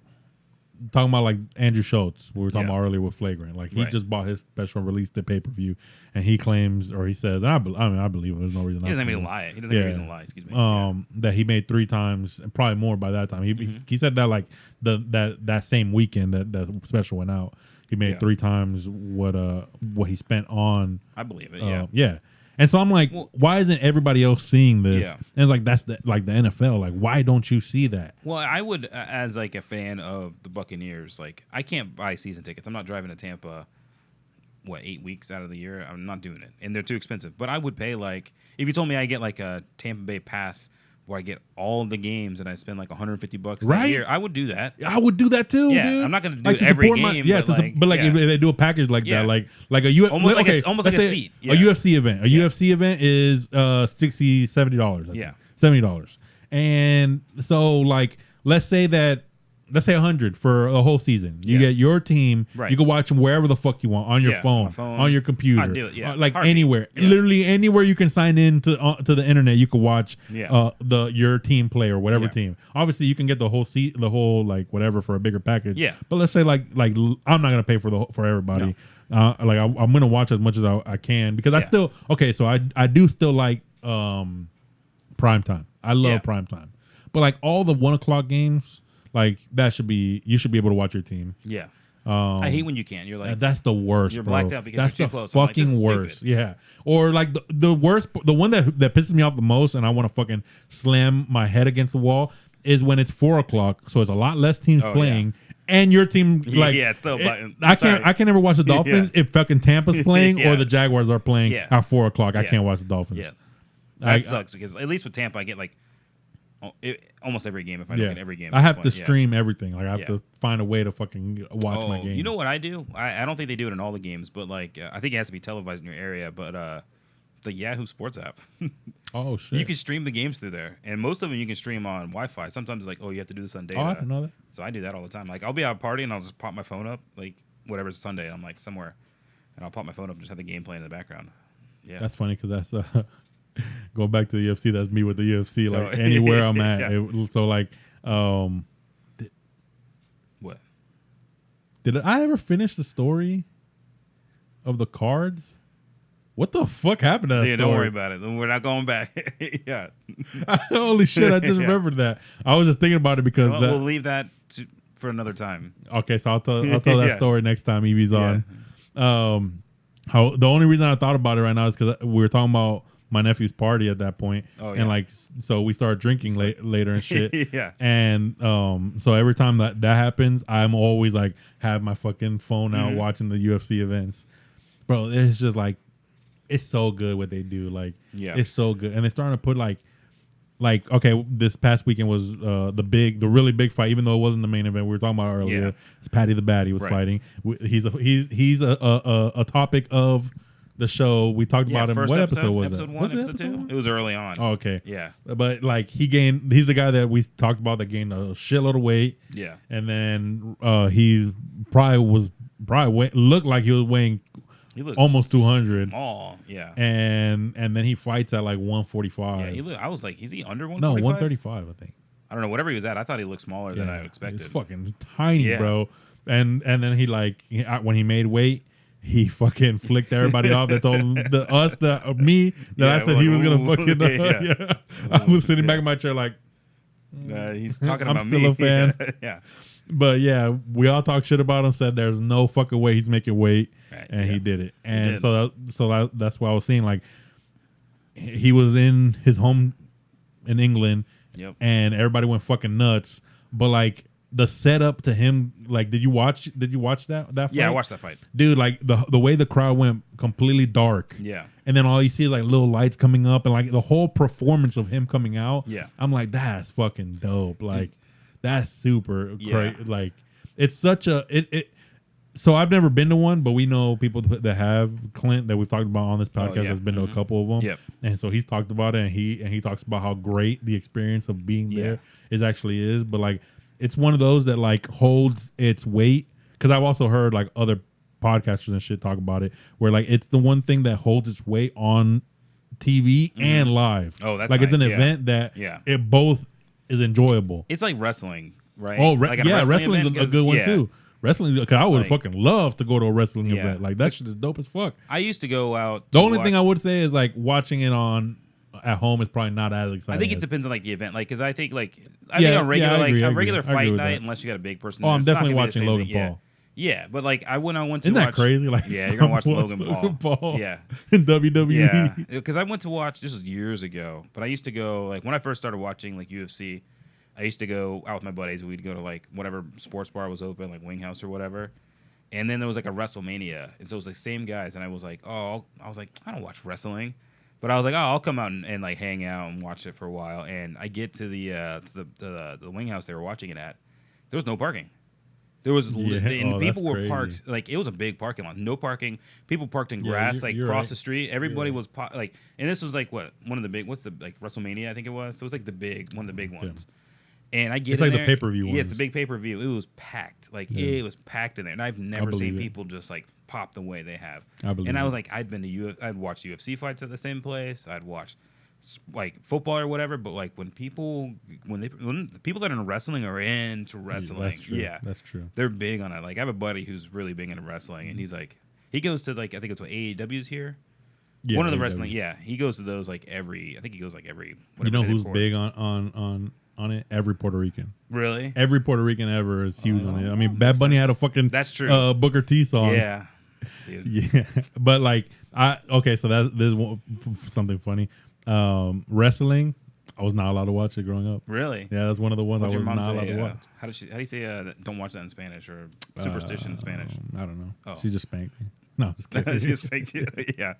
Speaker 1: talking about like Andrew Schultz, we were talking about earlier with Flagrant. Like he just bought his special release, the pay-per-view, and he claims, or he says, and I believe him. There's no reason.
Speaker 2: He doesn't have any lie. He doesn't have a reason to lie. Excuse me.
Speaker 1: That he made 3 times, and probably more by that time. He said that like that same weekend that special went out, he made 3 times what he spent on.
Speaker 2: I believe it.
Speaker 1: Yeah. And so I'm like, why isn't everybody else seeing this?
Speaker 2: Yeah.
Speaker 1: And it's like, that's the NFL. Like, why don't you see that?
Speaker 2: Well, I would, as like a fan of the Buccaneers, like I can't buy season tickets. I'm not driving to Tampa, 8 weeks out of the year? I'm not doing it. And they're too expensive. But I would pay like, if you told me I get like a Tampa Bay pass where I get all of the games and I spend like $150 a year, I would do that.
Speaker 1: I would do that too, dude.
Speaker 2: I'm not going to do it every game.
Speaker 1: If they do a package like that, like a
Speaker 2: almost like a seat.
Speaker 1: A UFC event. A UFC event is $60, $70. $70. And so like, let's say 100 for a whole season. You get your team. Right. You can watch them wherever the fuck you want, on your phone, on your computer,
Speaker 2: I'd do it,
Speaker 1: like anywhere. Literally anywhere you can sign in to the internet, you can watch your team play or whatever team. Obviously, you can get the whole like whatever for a bigger package. Yeah. But let's say like I'm not gonna pay for everybody. No. I'm gonna watch as much as I can because I still So I do still like prime time. I love prime time, but like all the 1 o'clock games. Like you should be able to watch your team. Yeah.
Speaker 2: I hate when you can't. You're like,
Speaker 1: that's the worst.
Speaker 2: You're
Speaker 1: bro.
Speaker 2: blacked out because
Speaker 1: that's
Speaker 2: you're too close.
Speaker 1: Fucking
Speaker 2: like,
Speaker 1: worst. Yeah. Or like the worst, the one that pisses me off the most, and I want to fucking slam my head against the wall is when it's 4 o'clock, so it's a lot less teams playing. Yeah. And your team, like,
Speaker 2: it's still.
Speaker 1: I can never watch the Dolphins if fucking Tampa's playing or the Jaguars are playing at 4 o'clock. I can't watch the Dolphins.
Speaker 2: Yeah. That sucks because at least with Tampa, I get like. Almost every game. If I don't get every game,
Speaker 1: I have to stream everything. Like I have to find a way to fucking watch my games.
Speaker 2: You know what I do? I don't think they do it in all the games, but like I think it has to be televised in your area. But the Yahoo Sports app.
Speaker 1: Oh shit!
Speaker 2: You can stream the games through there, and most of them you can stream on Wi-Fi. Sometimes it's like, you have to do this on data.
Speaker 1: Oh, I didn't know that.
Speaker 2: So I do that all the time. Like I'll be at a party and I'll just pop my phone up, like whatever's Sunday. I'm like somewhere, and I'll pop my phone up and just have the game playing in the background. Yeah,
Speaker 1: that's funny because that's. Going back to the UFC, that's me with the UFC. Like anywhere I'm at. So like,
Speaker 2: what?
Speaker 1: Did I ever finish the story of the cards? What the fuck happened to that story?
Speaker 2: Don't worry about it. We're not going back. Yeah.
Speaker 1: Holy shit! I just remembered that. I was just thinking about it because
Speaker 2: we'll leave that for another time.
Speaker 1: Okay, so I'll tell that story next time Evie's on. How the only reason I thought about it right now is because we were talking about my nephew's party at that point. And like, so we started drinking later and shit. And so every time that happens, I'm always like have my fucking phone out watching the UFC events. Bro, it's just like, it's so good what they do. Like, it's so good. And they're starting to put like okay, this past weekend was the really big fight, even though it wasn't the main event we were talking about earlier. It's Paddy the Baddy was fighting. He's a topic of the show. We talked about him. What episode was
Speaker 2: it? Episode 1, episode 2? It was early on.
Speaker 1: Oh, okay.
Speaker 2: Yeah.
Speaker 1: But like he's the guy that we talked about that gained a shitload of weight.
Speaker 2: Yeah.
Speaker 1: And then he looked like he was weighing almost 200.
Speaker 2: Small. Yeah.
Speaker 1: And then he fights at like 145.
Speaker 2: Yeah. I was like, is he under 145?
Speaker 1: No, 135, I think.
Speaker 2: I don't know. Whatever he was at, I thought he looked smaller than I expected.
Speaker 1: He's fucking tiny, bro. And then he when he made weight, he fucking flicked everybody off. That told me that I said he was gonna fucking. I was sitting back in my chair like,
Speaker 2: he's talking about me.
Speaker 1: I'm still a fan.
Speaker 2: Yeah.
Speaker 1: But yeah, we all talked shit about him. Said there's no fucking way he's making weight, and he did it. And so that's why I was saying like, he was in his home in England, and everybody went fucking nuts. But like, the setup to him, like, did you watch that fight?
Speaker 2: Yeah, I watched that fight.
Speaker 1: Dude, like the way the crowd went completely dark.
Speaker 2: Yeah.
Speaker 1: And then all you see is like little lights coming up and like the whole performance of him coming out.
Speaker 2: Yeah.
Speaker 1: I'm like, that's fucking dope. Like, that's super great. Like, it's such a so I've never been to one, but we know people that have. Clint, that we've talked about on this podcast, has been to a couple of them.
Speaker 2: Yep.
Speaker 1: And so he's talked about it, and he talks about how great the experience of being there is. But like, it's one of those that like holds its weight, because I've also heard like other podcasters and shit talk about it, where like it's the one thing that holds its weight on TV and live.
Speaker 2: Oh, that's
Speaker 1: like
Speaker 2: nice.
Speaker 1: It's an event that it both is enjoyable.
Speaker 2: It's like wrestling, right?
Speaker 1: Oh,
Speaker 2: like
Speaker 1: wrestling's a good one too. Wrestling, because I would
Speaker 2: Like,
Speaker 1: fucking love to go to a wrestling
Speaker 2: Yeah.
Speaker 1: event. Like that shit is dope as fuck.
Speaker 2: I used to go out.
Speaker 1: The
Speaker 2: to
Speaker 1: only
Speaker 2: watch,
Speaker 1: thing I would say is like watching it on at home is probably not as exciting.
Speaker 2: I think it
Speaker 1: as-
Speaker 2: depends on like the event, like because I think like
Speaker 1: Yeah,
Speaker 2: on regular
Speaker 1: yeah, I agree, I
Speaker 2: a
Speaker 1: agree.
Speaker 2: regular
Speaker 1: I agree
Speaker 2: fight
Speaker 1: with
Speaker 2: night,
Speaker 1: that.
Speaker 2: unless you got a big person.
Speaker 1: Oh,
Speaker 2: there,
Speaker 1: I'm
Speaker 2: it's not
Speaker 1: definitely
Speaker 2: gonna be the
Speaker 1: watching
Speaker 2: same
Speaker 1: Logan
Speaker 2: thing. Yeah.
Speaker 1: Paul.
Speaker 2: Yeah, but like I went to
Speaker 1: Isn't that
Speaker 2: watch.
Speaker 1: crazy? Like,
Speaker 2: Yeah, you're gonna watch Logan Paul. Yeah.
Speaker 1: in WWE.
Speaker 2: Yeah, because I went to watch. This was years ago, but I used to go like when I first started watching like UFC. I used to go out with my buddies. We'd go to like whatever sports bar was open, like Wing House or whatever. And then there was like a WrestleMania, and so it was the same guys. And I was like, I don't watch wrestling, but I was like, I'll come out and like hang out and watch it for a while. And I get to the Wing House they were watching it at. There was no parking. There was and people were
Speaker 1: crazy.
Speaker 2: parked like it was a big parking lot, no parking. People parked in grass like
Speaker 1: you're
Speaker 2: across
Speaker 1: right.
Speaker 2: the street. Everybody was like, and this was like what one of the big what's the like WrestleMania I think it was. So it was like one of the big ones. And I get
Speaker 1: It's
Speaker 2: in
Speaker 1: like the
Speaker 2: there,
Speaker 1: pay-per-view
Speaker 2: Yeah, it's
Speaker 1: ones.
Speaker 2: the big pay-per-view. It was packed. Like it was packed in there, and I've never seen
Speaker 1: believe it.
Speaker 2: people just like pop the way they have.
Speaker 1: I believe
Speaker 2: and I was
Speaker 1: it.
Speaker 2: like, I'd watched UFC fights at the same place. I'd watched like football or whatever. But like when the people that are in wrestling are into wrestling,
Speaker 1: That's true. That's true.
Speaker 2: they're big on it. Like I have a buddy who's really big into wrestling, and he's like, he goes to like I think it's what AEW's here.
Speaker 1: Yeah,
Speaker 2: One of the
Speaker 1: AEW.
Speaker 2: wrestling, he goes to those like every. I think he goes like every.
Speaker 1: You know
Speaker 2: whatever day
Speaker 1: who's
Speaker 2: before.
Speaker 1: big on it? Every Puerto Rican.
Speaker 2: Really?
Speaker 1: Every Puerto Rican ever is huge on it. I mean, Bad Bunny had a fucking
Speaker 2: That's true.
Speaker 1: Booker T song.
Speaker 2: Yeah. Dude.
Speaker 1: Yeah, but like so there's something funny. Wrestling, I was not allowed to watch it growing up.
Speaker 2: Really?
Speaker 1: Yeah, that's one of the ones
Speaker 2: What'd
Speaker 1: I
Speaker 2: your
Speaker 1: was
Speaker 2: mom
Speaker 1: not allowed
Speaker 2: say?
Speaker 1: to watch.
Speaker 2: How do you say don't watch that in Spanish or superstition in Spanish?
Speaker 1: I don't know.
Speaker 2: Oh.
Speaker 1: She just spanked me. No, I'm just kidding.
Speaker 2: She just faked you. Yeah.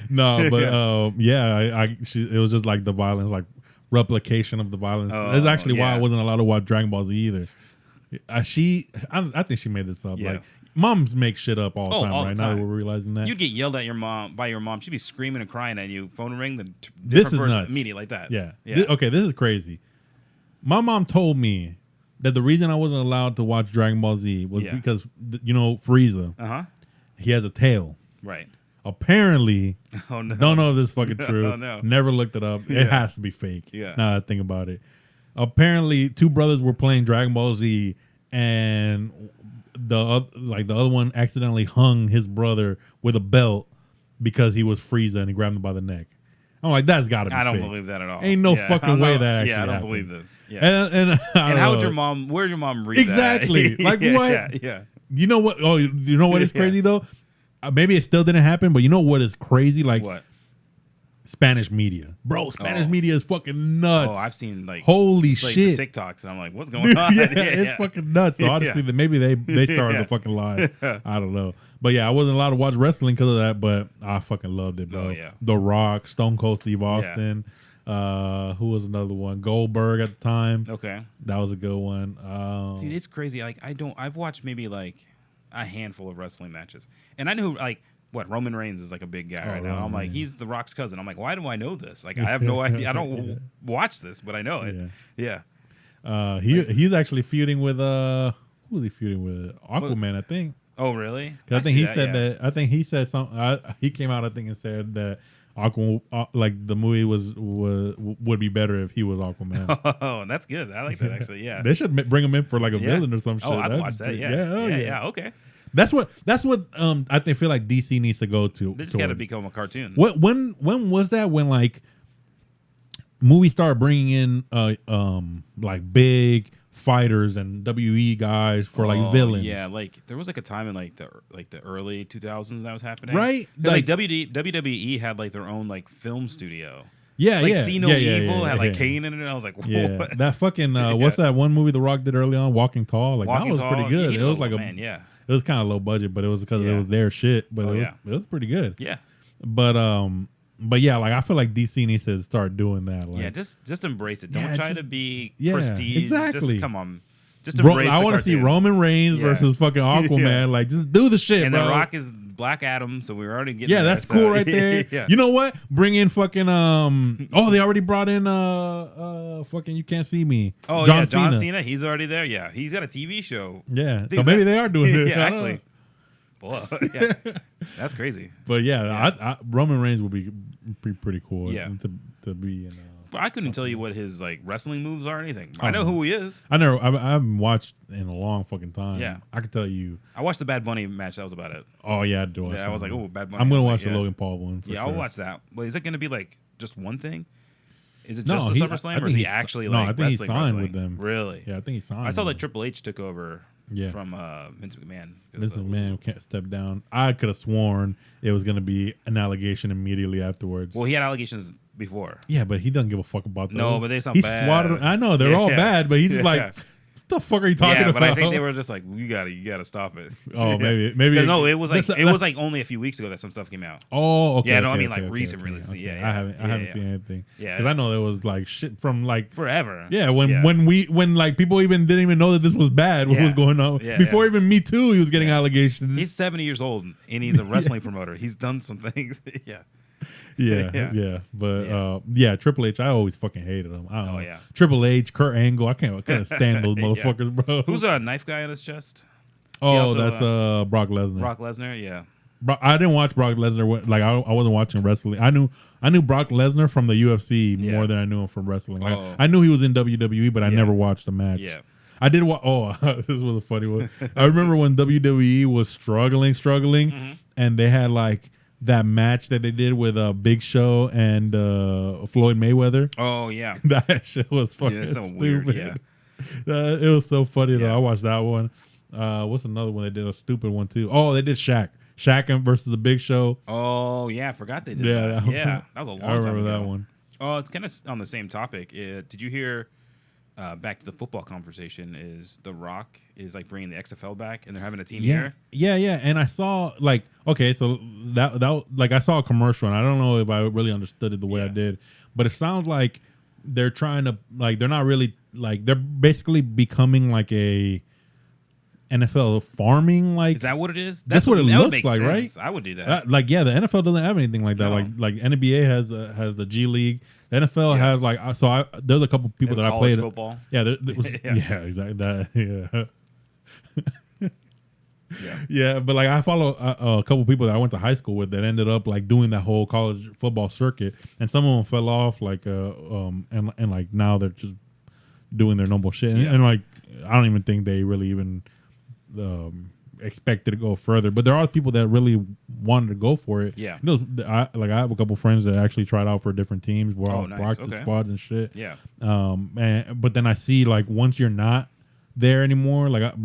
Speaker 1: No, but it was just like the violence, like replication of the violence.
Speaker 2: Oh,
Speaker 1: That's actually why I
Speaker 2: yeah.
Speaker 1: wasn't allowed to watch Dragon Ball Z either. I think she made this up.
Speaker 2: Yeah.
Speaker 1: Like moms make shit up all the time,
Speaker 2: all the
Speaker 1: right? Now that
Speaker 2: time.
Speaker 1: we're realizing that.
Speaker 2: You'd get yelled at by your mom. She'd be screaming and crying at you. Phone ring. The
Speaker 1: This
Speaker 2: different
Speaker 1: is
Speaker 2: person
Speaker 1: nuts.
Speaker 2: immediately like that.
Speaker 1: Yeah.
Speaker 2: Yeah.
Speaker 1: Okay, this is crazy. My mom told me that the reason I wasn't allowed to watch Dragon Ball Z was
Speaker 2: Yeah.
Speaker 1: because Frieza,
Speaker 2: Uh-huh.
Speaker 1: he has a tail.
Speaker 2: Right.
Speaker 1: Apparently,
Speaker 2: Oh no.
Speaker 1: don't know if this is fucking true.
Speaker 2: Oh, no.
Speaker 1: Never looked it up.
Speaker 2: Yeah.
Speaker 1: It has to be fake.
Speaker 2: Yeah.
Speaker 1: Now that I think about it. Apparently, two brothers were playing Dragon Ball Z, and the other one accidentally hung his brother with a belt because he was Frieza and he grabbed him by the neck. I'm like, that's got to be
Speaker 2: I don't
Speaker 1: fake.
Speaker 2: believe that at all.
Speaker 1: Ain't no
Speaker 2: Yeah,
Speaker 1: fucking
Speaker 2: I don't
Speaker 1: way
Speaker 2: know.
Speaker 1: that actually
Speaker 2: Yeah, I don't
Speaker 1: happened.
Speaker 2: believe this. Yeah.
Speaker 1: And I don't
Speaker 2: how would
Speaker 1: know.
Speaker 2: your mom? Where did your mom read
Speaker 1: Exactly.
Speaker 2: that?
Speaker 1: Like, what?
Speaker 2: Yeah.
Speaker 1: You know what? Oh, you know what is
Speaker 2: Yeah.
Speaker 1: crazy though? Maybe it still didn't happen, but you know what is crazy? Like
Speaker 2: What?
Speaker 1: Spanish media, bro. Spanish media is fucking nuts.
Speaker 2: Oh, I've seen like
Speaker 1: holy
Speaker 2: it's like
Speaker 1: shit.
Speaker 2: the TikToks, and I'm like, what's going on?
Speaker 1: yeah, it's fucking nuts. So
Speaker 2: Yeah.
Speaker 1: honestly, maybe they started
Speaker 2: Yeah.
Speaker 1: the fucking lie. I don't know, but yeah, I wasn't allowed to watch wrestling because of that. But I fucking loved it, bro.
Speaker 2: Oh, yeah.
Speaker 1: The Rock, Stone Cold Steve Austin. Who was another one? Goldberg at the time.
Speaker 2: Okay.
Speaker 1: That was a good one.
Speaker 2: Dude, it's crazy. Like I've watched maybe like a handful of wrestling matches, and I know like what Roman Reigns is like a big guy right now.
Speaker 1: Roman
Speaker 2: I'm like,
Speaker 1: Reigns.
Speaker 2: he's The Rock's cousin. I'm like, why do I know this? Like, I have no idea. I don't watch this, but I know it. Yeah.
Speaker 1: He's actually feuding with who was he feuding with? Aquaman, I think.
Speaker 2: Oh, really?
Speaker 1: 'Cause I think he
Speaker 2: see
Speaker 1: said that. I think he said something. He came out, I think, and said that Aquaman, like the movie would be better if he was Aquaman.
Speaker 2: Oh, that's good. I like that actually. Yeah.
Speaker 1: They should bring him in for like a
Speaker 2: Yeah.
Speaker 1: villain or some shit.
Speaker 2: Oh, I'd
Speaker 1: That'd
Speaker 2: watch
Speaker 1: be
Speaker 2: that.
Speaker 1: pretty-
Speaker 2: Yeah.
Speaker 1: hell
Speaker 2: Yeah. Okay.
Speaker 1: That's what I feel like DC needs to go to.
Speaker 2: They just got to
Speaker 1: towards.
Speaker 2: become a cartoon.
Speaker 1: When was that? When like movies started bringing in like big fighters and WE guys for like villains.
Speaker 2: Yeah, like there was like a time in like the early 2000s that was happening,
Speaker 1: Right?
Speaker 2: 'Cause, like WWE had like their own like film studio.
Speaker 1: Yeah,
Speaker 2: Like
Speaker 1: yeah.
Speaker 2: See No Evil had like Kane in it. And I was like, what?
Speaker 1: Yeah, that fucking what's that one movie The Rock did early on? Walking Tall. Like
Speaker 2: Walking
Speaker 1: that was
Speaker 2: Tall.
Speaker 1: pretty good.
Speaker 2: He
Speaker 1: It was
Speaker 2: did
Speaker 1: like
Speaker 2: man, yeah.
Speaker 1: It was kind of low budget, but it was because
Speaker 2: Yeah.
Speaker 1: it was their shit. But it
Speaker 2: yeah.
Speaker 1: was pretty good.
Speaker 2: Yeah.
Speaker 1: But yeah, like I feel like DC needs to start doing that. Like,
Speaker 2: Yeah, just embrace it. Don't
Speaker 1: Yeah,
Speaker 2: try
Speaker 1: just-
Speaker 2: to be
Speaker 1: yeah,
Speaker 2: prestige.
Speaker 1: exactly.
Speaker 2: Just come on. Just embrace
Speaker 1: I
Speaker 2: the
Speaker 1: want to see
Speaker 2: cartoon.
Speaker 1: Roman Reigns
Speaker 2: Yeah.
Speaker 1: versus fucking Aquaman.
Speaker 2: Yeah.
Speaker 1: Like, just do the shit,
Speaker 2: And
Speaker 1: bro.
Speaker 2: The Rock is Black Adam, so we're already getting
Speaker 1: Yeah,
Speaker 2: there,
Speaker 1: that's
Speaker 2: so-
Speaker 1: cool right there.
Speaker 2: yeah.
Speaker 1: You know what? Bring in fucking oh, they already brought in fucking You Can't See Me.
Speaker 2: Oh,
Speaker 1: John
Speaker 2: yeah, John
Speaker 1: Cena.
Speaker 2: Cena. He's already there. Yeah, he's got a TV show.
Speaker 1: Yeah,
Speaker 2: Dude,
Speaker 1: so maybe they are doing it.
Speaker 2: Yeah, actually. Boy, yeah, that's crazy.
Speaker 1: But yeah, Roman Reigns would be pretty cool.
Speaker 2: Yeah.
Speaker 1: to be in.
Speaker 2: I couldn't tell you what his like wrestling moves are or anything. I know who he is.
Speaker 1: I haven't watched in a long fucking time.
Speaker 2: Yeah.
Speaker 1: I can tell you.
Speaker 2: I watched the Bad Bunny match. That was about it.
Speaker 1: Oh yeah, I do.
Speaker 2: Yeah, I was like, oh, Bad Bunny.
Speaker 1: I'm gonna
Speaker 2: I was
Speaker 1: watch
Speaker 2: like,
Speaker 1: the Logan Paul one. For
Speaker 2: yeah,
Speaker 1: sure.
Speaker 2: I'll watch that. Well, is it gonna be like just one thing? Is it
Speaker 1: No,
Speaker 2: just a SummerSlam, or is he actually like
Speaker 1: I think he
Speaker 2: wrestling?
Speaker 1: signed with them.
Speaker 2: Really?
Speaker 1: Yeah, I think he signed.
Speaker 2: I saw
Speaker 1: with
Speaker 2: that Triple H took over.
Speaker 1: Yeah.
Speaker 2: From Vince McMahon.
Speaker 1: Vince McMahon can't step down. I could have sworn it was gonna be an allegation immediately afterwards.
Speaker 2: Well, he had allegations before.
Speaker 1: Yeah, but he doesn't give a fuck about those.
Speaker 2: No, but they sound
Speaker 1: he
Speaker 2: bad.
Speaker 1: Swatted, I know they're all bad, but he's just like, what the fuck are you talking about?
Speaker 2: But I think they were just like, you gotta stop it.
Speaker 1: Oh, maybe.
Speaker 2: No, it was like only a few weeks ago that some stuff came out.
Speaker 1: Oh, okay.
Speaker 2: Yeah, no,
Speaker 1: okay,
Speaker 2: I mean
Speaker 1: okay,
Speaker 2: like
Speaker 1: okay,
Speaker 2: recent
Speaker 1: okay,
Speaker 2: release.
Speaker 1: okay.
Speaker 2: Yeah,
Speaker 1: I haven't seen anything.
Speaker 2: Yeah,
Speaker 1: because I know there was like shit from like
Speaker 2: forever.
Speaker 1: Yeah, when like people even didn't even know that this was bad. What was going on before even Me Too? He was getting allegations.
Speaker 2: He's 70 years old and he's a wrestling promoter. He's done some things.
Speaker 1: Yeah. But Triple H, I always fucking hated him. I don't know.
Speaker 2: Yeah.
Speaker 1: Triple H, Kurt Angle, I can't stand those motherfuckers, bro.
Speaker 2: Who's a knife guy on his chest?
Speaker 1: Oh, that's Brock Lesnar.
Speaker 2: Brock Lesnar, yeah.
Speaker 1: I didn't watch Brock Lesnar. Like I wasn't watching wrestling. I knew Brock Lesnar from the UFC more than I knew him from wrestling. Like, I knew he was in WWE, but I never watched a match.
Speaker 2: Yeah.
Speaker 1: I did watch. Oh, this was a funny one. I remember when WWE was struggling, and they had like that match that they did with Big Show and Floyd Mayweather.
Speaker 2: Oh yeah,
Speaker 1: that shit was fucking stupid. Weird, it was so funny though. I watched that one. What's another one they did? A stupid one too. Oh, they did Shaq versus the Big Show.
Speaker 2: Oh yeah, I forgot they did that. Yeah, that was a long time ago.
Speaker 1: I remember that one.
Speaker 2: Oh, it's kind of on the same topic. Did you hear? Back to the football conversation, is The Rock is like bringing the XFL back and they're having a team here. Yeah.
Speaker 1: And I saw like, okay, so that like I saw a commercial and I don't know if I really understood it the way I did, but it sounds like they're trying to like, they're not really like, they're basically becoming like a NFL farming. Like,
Speaker 2: is that what it is?
Speaker 1: That's what it looks like, right?
Speaker 2: I would do that.
Speaker 1: Like, yeah, the NFL doesn't have anything like that. No. Like NBA has the G League. The NFL has like there's a couple people that I played
Speaker 2: football.
Speaker 1: Yeah, there was, exactly that. Yeah, but like I follow a couple people that I went to high school with that ended up like doing that whole college football circuit, and some of them fell off like and like now they're just doing their normal shit, and like I don't even think they really even expected to go further, but there are people that really wanted to go for it.
Speaker 2: Yeah,
Speaker 1: I have a couple friends that actually tried out for different teams, practice squads and shit.
Speaker 2: Yeah,
Speaker 1: but then I see like once you're not there anymore, like this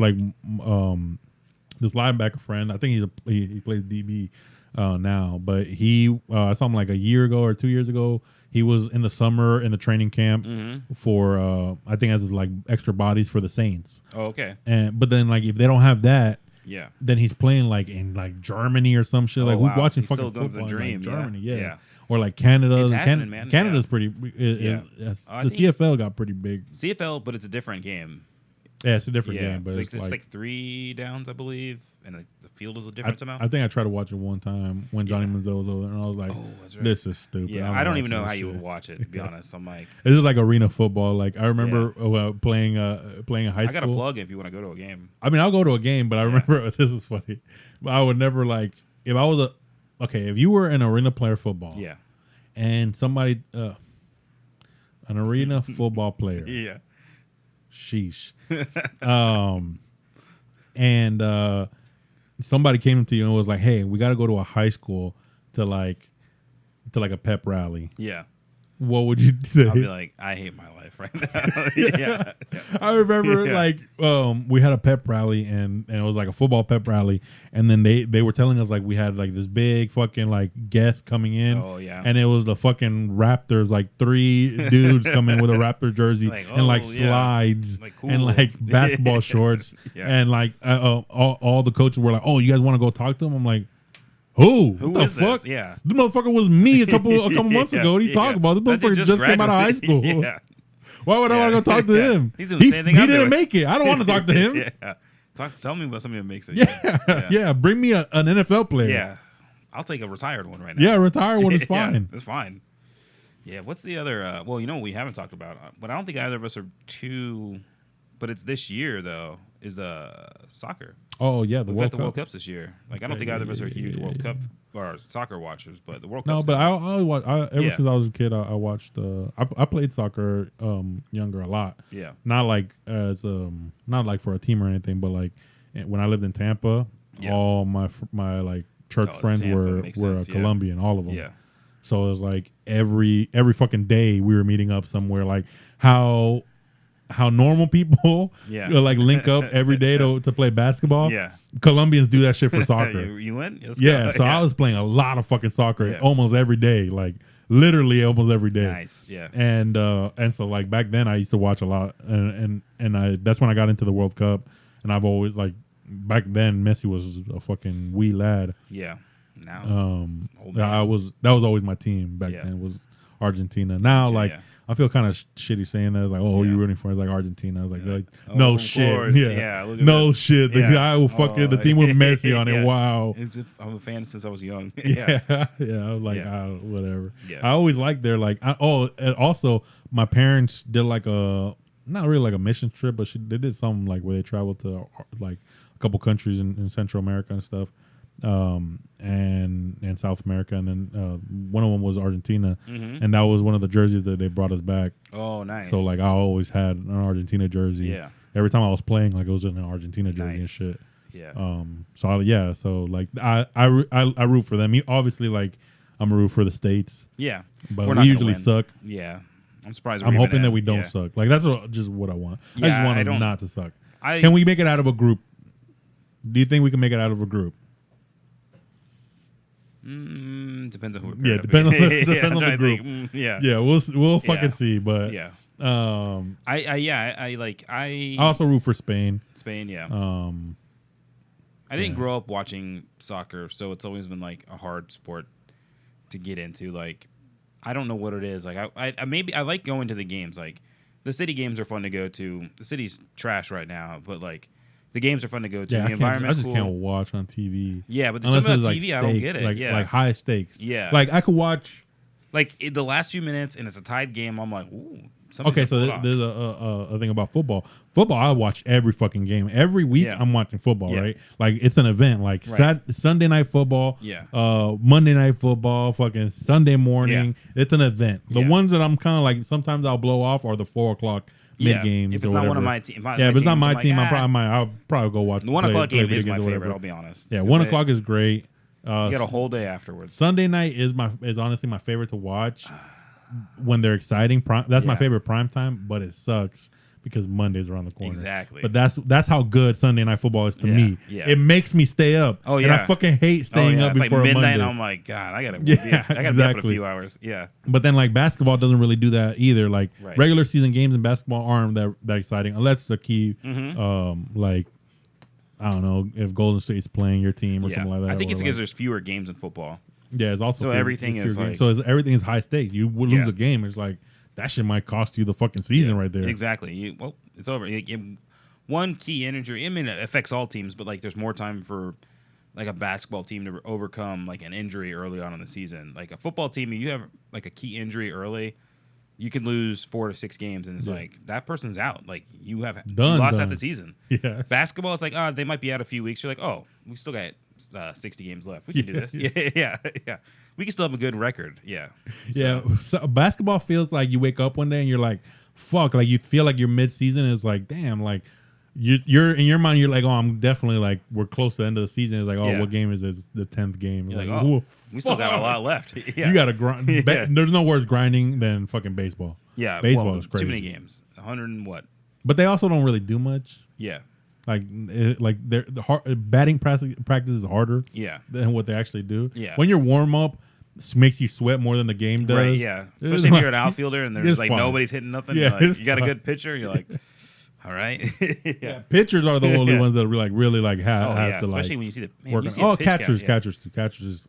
Speaker 1: linebacker friend, I think he plays DB now, but I saw him like a year ago or 2 years ago. He was in the summer in the training camp for I think as like extra bodies for the Saints.
Speaker 2: Oh, okay.
Speaker 1: But then like if they don't have that.
Speaker 2: Yeah.
Speaker 1: Then he's playing like in like Germany or some shit. Like we're watching fucking football in like Germany, yeah. Or like Canada.
Speaker 2: It's happening, man.
Speaker 1: Canada's pretty. The CFL got pretty big.
Speaker 2: CFL, but it's a different game.
Speaker 1: Yeah, it's a different game, but
Speaker 2: it's like 3 downs, I believe, and the field is a different somehow.
Speaker 1: I think I tried to watch it one time when Johnny Manziel was over there, and I was like, "This is stupid."
Speaker 2: Yeah, I don't even know how you would watch it. To be honest, I'm like,
Speaker 1: it's just like arena football. Like I remember playing a high school.
Speaker 2: I got a plug if you want to go to a game.
Speaker 1: I mean, I'll go to a game, but I remember this is funny. I would never like if I was if you were an arena player football, and somebody an arena football player, sheesh. And somebody came to you and was like, "Hey, we got to go to a high school to like a pep rally."
Speaker 2: Yeah.
Speaker 1: What would you say?
Speaker 2: I'll be like, I hate my life right now.
Speaker 1: I remember like we had a pep rally and it was like a football pep rally, and then they were telling us like we had like this big fucking like guest coming in.
Speaker 2: Oh yeah.
Speaker 1: And it was the fucking Raptors, like 3 dudes coming with a Raptor jersey and like slides and like basketball shorts and like all the coaches were like, "Oh, you guys want to go talk to him?" I'm like, Who the fuck?
Speaker 2: This? Yeah.
Speaker 1: This motherfucker was me a couple months ago. What are you talking about? This motherfucker just came out of high school. Why would I want to go talk to him?
Speaker 2: He's doing the same thing
Speaker 1: he didn't make it. I don't want to talk to him.
Speaker 2: Tell me about somebody that makes it.
Speaker 1: Yeah. Bring me an NFL player.
Speaker 2: Yeah. I'll take a retired one right now.
Speaker 1: Yeah, a retired one is fine.
Speaker 2: It's fine. Yeah, what's the other... well, you know what we haven't talked about, but I don't think either of us are too but it's this year though. Is soccer?
Speaker 1: Oh yeah, the
Speaker 2: We've
Speaker 1: World
Speaker 2: got the
Speaker 1: Cup.
Speaker 2: World Cups this year. Like I don't think either of us are huge World Cup or soccer watchers, but the World Cup.
Speaker 1: No, but I always watch. Ever
Speaker 2: Yeah.
Speaker 1: since I was a kid, I watched. I played soccer younger a lot.
Speaker 2: Yeah.
Speaker 1: Not like as not like for a team or anything, but like when I lived in Tampa,
Speaker 2: Yeah.
Speaker 1: all my like church
Speaker 2: it's
Speaker 1: friends
Speaker 2: Tampa,
Speaker 1: were
Speaker 2: makes sense, yeah.
Speaker 1: Colombian, all of them.
Speaker 2: Yeah.
Speaker 1: So it was like every fucking day we were meeting up somewhere. Like how normal people
Speaker 2: Yeah.
Speaker 1: like link up every day to play basketball.
Speaker 2: Yeah.
Speaker 1: Colombians do that shit for soccer.
Speaker 2: you went? Let's
Speaker 1: Yeah,
Speaker 2: go.
Speaker 1: so I was playing a lot of fucking soccer
Speaker 2: Yeah.
Speaker 1: almost every day, like literally almost every day.
Speaker 2: Nice. Yeah.
Speaker 1: And so like back then I used to watch a lot, and I that's when I got into the World Cup, and I've always like back then Messi was a fucking wee lad.
Speaker 2: Yeah. Now. Old
Speaker 1: that
Speaker 2: man.
Speaker 1: was always my team back
Speaker 2: Yeah.
Speaker 1: then was Argentina. Now
Speaker 2: Gotcha,
Speaker 1: like
Speaker 2: yeah.
Speaker 1: I feel kind of shitty saying that, like, oh,
Speaker 2: Yeah.
Speaker 1: you're rooting for like Argentina. I was like,
Speaker 2: Yeah.
Speaker 1: like
Speaker 2: Oh,
Speaker 1: no
Speaker 2: of
Speaker 1: shit,
Speaker 2: course.
Speaker 1: yeah,
Speaker 2: Yeah, look at
Speaker 1: no
Speaker 2: this.
Speaker 1: shit. The
Speaker 2: Yeah.
Speaker 1: guy will fucking the
Speaker 2: Oh,
Speaker 1: team with Messi on it.
Speaker 2: yeah.
Speaker 1: Wow.
Speaker 2: I'm a fan since I was young.
Speaker 1: Yeah, yeah. I was like,
Speaker 2: Yeah.
Speaker 1: whatever.
Speaker 2: Yeah.
Speaker 1: I always liked their like. And also my parents did like a not really like a mission trip, but they did something like where they traveled to like a couple countries in Central America and stuff, and South America, and then one of them was Argentina, and that was one of the jerseys that they brought us back.
Speaker 2: Oh, nice.
Speaker 1: So like I always had an Argentina jersey.
Speaker 2: Yeah.
Speaker 1: Every time I was playing, like it was in an Argentina jersey and
Speaker 2: Nice.
Speaker 1: shit.
Speaker 2: Yeah.
Speaker 1: So like I root for them. Obviously, like I'm a root for the States,
Speaker 2: Yeah.
Speaker 1: but
Speaker 2: We're
Speaker 1: we
Speaker 2: not gonna
Speaker 1: usually
Speaker 2: win.
Speaker 1: suck.
Speaker 2: Yeah. I'm surprised.
Speaker 1: I'm
Speaker 2: we're even
Speaker 1: hoping that
Speaker 2: in.
Speaker 1: we don't
Speaker 2: Yeah.
Speaker 1: suck. Like that's just what I want. I
Speaker 2: Yeah,
Speaker 1: just want
Speaker 2: I
Speaker 1: them
Speaker 2: don't-
Speaker 1: not to suck.
Speaker 2: I
Speaker 1: Can we make it out of a group? Do you think we can make it out of a group?
Speaker 2: Depends on who.
Speaker 1: Yeah,
Speaker 2: we're
Speaker 1: depends on the-
Speaker 2: Yeah,
Speaker 1: depends
Speaker 2: I'm
Speaker 1: on the
Speaker 2: trying to
Speaker 1: group.
Speaker 2: think. Yeah.
Speaker 1: Yeah, we'll fucking
Speaker 2: Yeah.
Speaker 1: see. But
Speaker 2: Yeah.
Speaker 1: I also root for Spain.
Speaker 2: Spain. Yeah. I
Speaker 1: yeah.
Speaker 2: didn't grow up watching soccer, so it's always been like a hard sport to get into. Like, I don't know what it is. Like, I maybe I like going to the games. Like, the city games are fun to go to. The city's trash right now, but like, the games are fun to go to.
Speaker 1: Yeah,
Speaker 2: The
Speaker 1: I
Speaker 2: environment's
Speaker 1: just
Speaker 2: cool.
Speaker 1: can't watch on TV.
Speaker 2: Yeah, but
Speaker 1: Unless
Speaker 2: some of
Speaker 1: it's
Speaker 2: the
Speaker 1: like
Speaker 2: TV, I don't get it.
Speaker 1: Like,
Speaker 2: Yeah,
Speaker 1: like high stakes.
Speaker 2: Yeah.
Speaker 1: Like I could watch.
Speaker 2: like the last few minutes, and it's a tied game. I'm like, ooh.
Speaker 1: Okay, so there's a thing about football. Football, I watch every fucking game. Every week,
Speaker 2: Yeah.
Speaker 1: I'm watching football,
Speaker 2: Yeah.
Speaker 1: right? Like, it's an event. Like,
Speaker 2: Right.
Speaker 1: Sunday night football,
Speaker 2: Yeah.
Speaker 1: Monday night football, fucking Sunday morning. It's an event. The
Speaker 2: Yeah.
Speaker 1: ones that I'm kind of like, sometimes I'll blow off are the 4 o'clock mid games.
Speaker 2: If it's
Speaker 1: or
Speaker 2: not
Speaker 1: whatever.
Speaker 2: one of my team,
Speaker 1: Yeah, if it's not my team,
Speaker 2: "Ah."
Speaker 1: I'll probably go watch
Speaker 2: The 1
Speaker 1: play-
Speaker 2: o'clock
Speaker 1: play
Speaker 2: game
Speaker 1: video
Speaker 2: is my
Speaker 1: games or
Speaker 2: favorite.
Speaker 1: whatever.
Speaker 2: I'll be honest.
Speaker 1: Yeah,
Speaker 2: 'Cause
Speaker 1: 1 o'clock is great.
Speaker 2: You got a whole day afterwards.
Speaker 1: Sunday night is honestly my favorite to watch when they're exciting. That's my
Speaker 2: Yeah.
Speaker 1: favorite prime time, but it sucks because Monday's around the corner.
Speaker 2: Exactly.
Speaker 1: But that's how good Sunday night football is to
Speaker 2: Yeah,
Speaker 1: me.
Speaker 2: yeah.
Speaker 1: It makes me stay up.
Speaker 2: Oh,
Speaker 1: And
Speaker 2: yeah.
Speaker 1: I fucking hate staying up
Speaker 2: It's like
Speaker 1: before a
Speaker 2: midnight,
Speaker 1: Monday.
Speaker 2: and I'm like, God, I gotta
Speaker 1: Yeah,
Speaker 2: be up in a
Speaker 1: exactly.
Speaker 2: few hours. Yeah,
Speaker 1: But then like basketball doesn't really do that either. Like
Speaker 2: Right.
Speaker 1: regular season games in basketball aren't that exciting unless it's a key
Speaker 2: Mm-hmm.
Speaker 1: like I don't know if Golden State's playing your team or
Speaker 2: yeah.
Speaker 1: something like that.
Speaker 2: I think it's
Speaker 1: or
Speaker 2: because
Speaker 1: like,
Speaker 2: there's fewer games in football.
Speaker 1: yeah, it's also
Speaker 2: So
Speaker 1: fewer-
Speaker 2: everything
Speaker 1: it's
Speaker 2: is
Speaker 1: fewer
Speaker 2: like-
Speaker 1: games. everything is high stakes. You would lose
Speaker 2: Yeah.
Speaker 1: a game. It's like that shit might cost you the fucking season right there.
Speaker 2: Exactly. It's over. One key injury. I mean, it affects all teams, but like, there's more time for like a basketball team to overcome like an injury early on in the season. Like a football team, if you have like a key injury early, you can lose 4 to 6 games, and it's
Speaker 1: Yeah.
Speaker 2: like that person's out. Like you
Speaker 1: Done,
Speaker 2: lost
Speaker 1: done.
Speaker 2: half the season.
Speaker 1: Yeah.
Speaker 2: Basketball, it's like, they might be out a few weeks. You're like, oh, we still got 60 games left. We can do this. Yeah. We can still have a good record. Yeah.
Speaker 1: Yeah. So basketball feels like you wake up one day and you're like, fuck. Like you feel like you're mid-season. It's like, damn. Like you're in your mind. You're like, oh, I'm definitely like we're close to the end of the season. It's like, oh,
Speaker 2: Yeah.
Speaker 1: what game is it? It's the 10th game.
Speaker 2: You're
Speaker 1: Like,
Speaker 2: like, oh,
Speaker 1: whoa,
Speaker 2: we still got a
Speaker 1: fuck.
Speaker 2: lot left. Yeah.
Speaker 1: You got to grind.
Speaker 2: Yeah.
Speaker 1: There's no worse grinding than fucking baseball.
Speaker 2: Yeah.
Speaker 1: Baseball is crazy.
Speaker 2: Too many games. 100 and what?
Speaker 1: But they also don't really do much.
Speaker 2: Yeah.
Speaker 1: Like batting practice is harder
Speaker 2: Yeah.
Speaker 1: than what they actually do.
Speaker 2: Yeah.
Speaker 1: When your warm up makes you sweat more than the game does.
Speaker 2: Right, yeah.
Speaker 1: it's
Speaker 2: Especially if
Speaker 1: like-
Speaker 2: you're an outfielder and there's
Speaker 1: it's
Speaker 2: like
Speaker 1: fine.
Speaker 2: nobody's hitting nothing.
Speaker 1: Yeah,
Speaker 2: You're like,
Speaker 1: it's
Speaker 2: you got a
Speaker 1: fine.
Speaker 2: good pitcher. You're like, all right.
Speaker 1: Yeah, pitchers are the only
Speaker 2: Yeah.
Speaker 1: ones that really like have
Speaker 2: Oh, yeah.
Speaker 1: to
Speaker 2: Especially
Speaker 1: like
Speaker 2: when you see the man,
Speaker 1: work
Speaker 2: you
Speaker 1: on.
Speaker 2: see a
Speaker 1: Oh,
Speaker 2: pitch count,
Speaker 1: catchers,
Speaker 2: yeah.
Speaker 1: catchers too.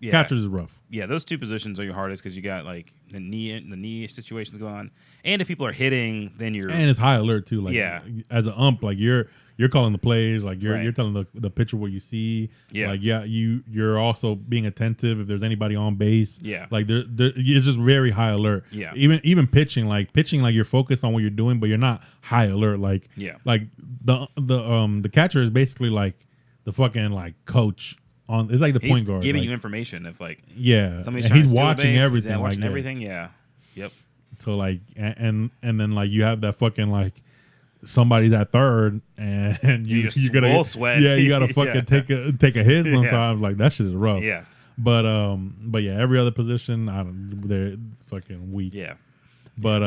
Speaker 2: Yeah.
Speaker 1: Catchers is rough.
Speaker 2: Yeah, those two positions are your hardest because you got like the knee situations going on, and if people are hitting, then you're
Speaker 1: And it's high alert too. Like
Speaker 2: Yeah.
Speaker 1: as an ump, like you're you're calling the plays, like you're
Speaker 2: Right.
Speaker 1: telling the pitcher what you see.
Speaker 2: Yeah.
Speaker 1: Like you're also being attentive if there's anybody on base.
Speaker 2: Yeah.
Speaker 1: Like it's just very high alert.
Speaker 2: Yeah.
Speaker 1: Even pitching like you're focused on what you're doing, but you're not high alert. Like
Speaker 2: Yeah.
Speaker 1: like the catcher is basically like the fucking like coach on. It's like the
Speaker 2: He's
Speaker 1: point guard
Speaker 2: giving
Speaker 1: like,
Speaker 2: you information if like
Speaker 1: yeah,
Speaker 2: somebody's
Speaker 1: and
Speaker 2: trying
Speaker 1: he's
Speaker 2: to steal a
Speaker 1: watching
Speaker 2: base,
Speaker 1: everything.
Speaker 2: He's watching
Speaker 1: like,
Speaker 2: everything. Yeah. Yep.
Speaker 1: So like and then like you have that fucking like somebody's at third and you gotta
Speaker 2: both sweat.
Speaker 1: Yeah, you gotta fucking take a hit sometimes. Like that shit is rough.
Speaker 2: Yeah.
Speaker 1: But yeah, every other position they're fucking weak.
Speaker 2: Yeah.
Speaker 1: But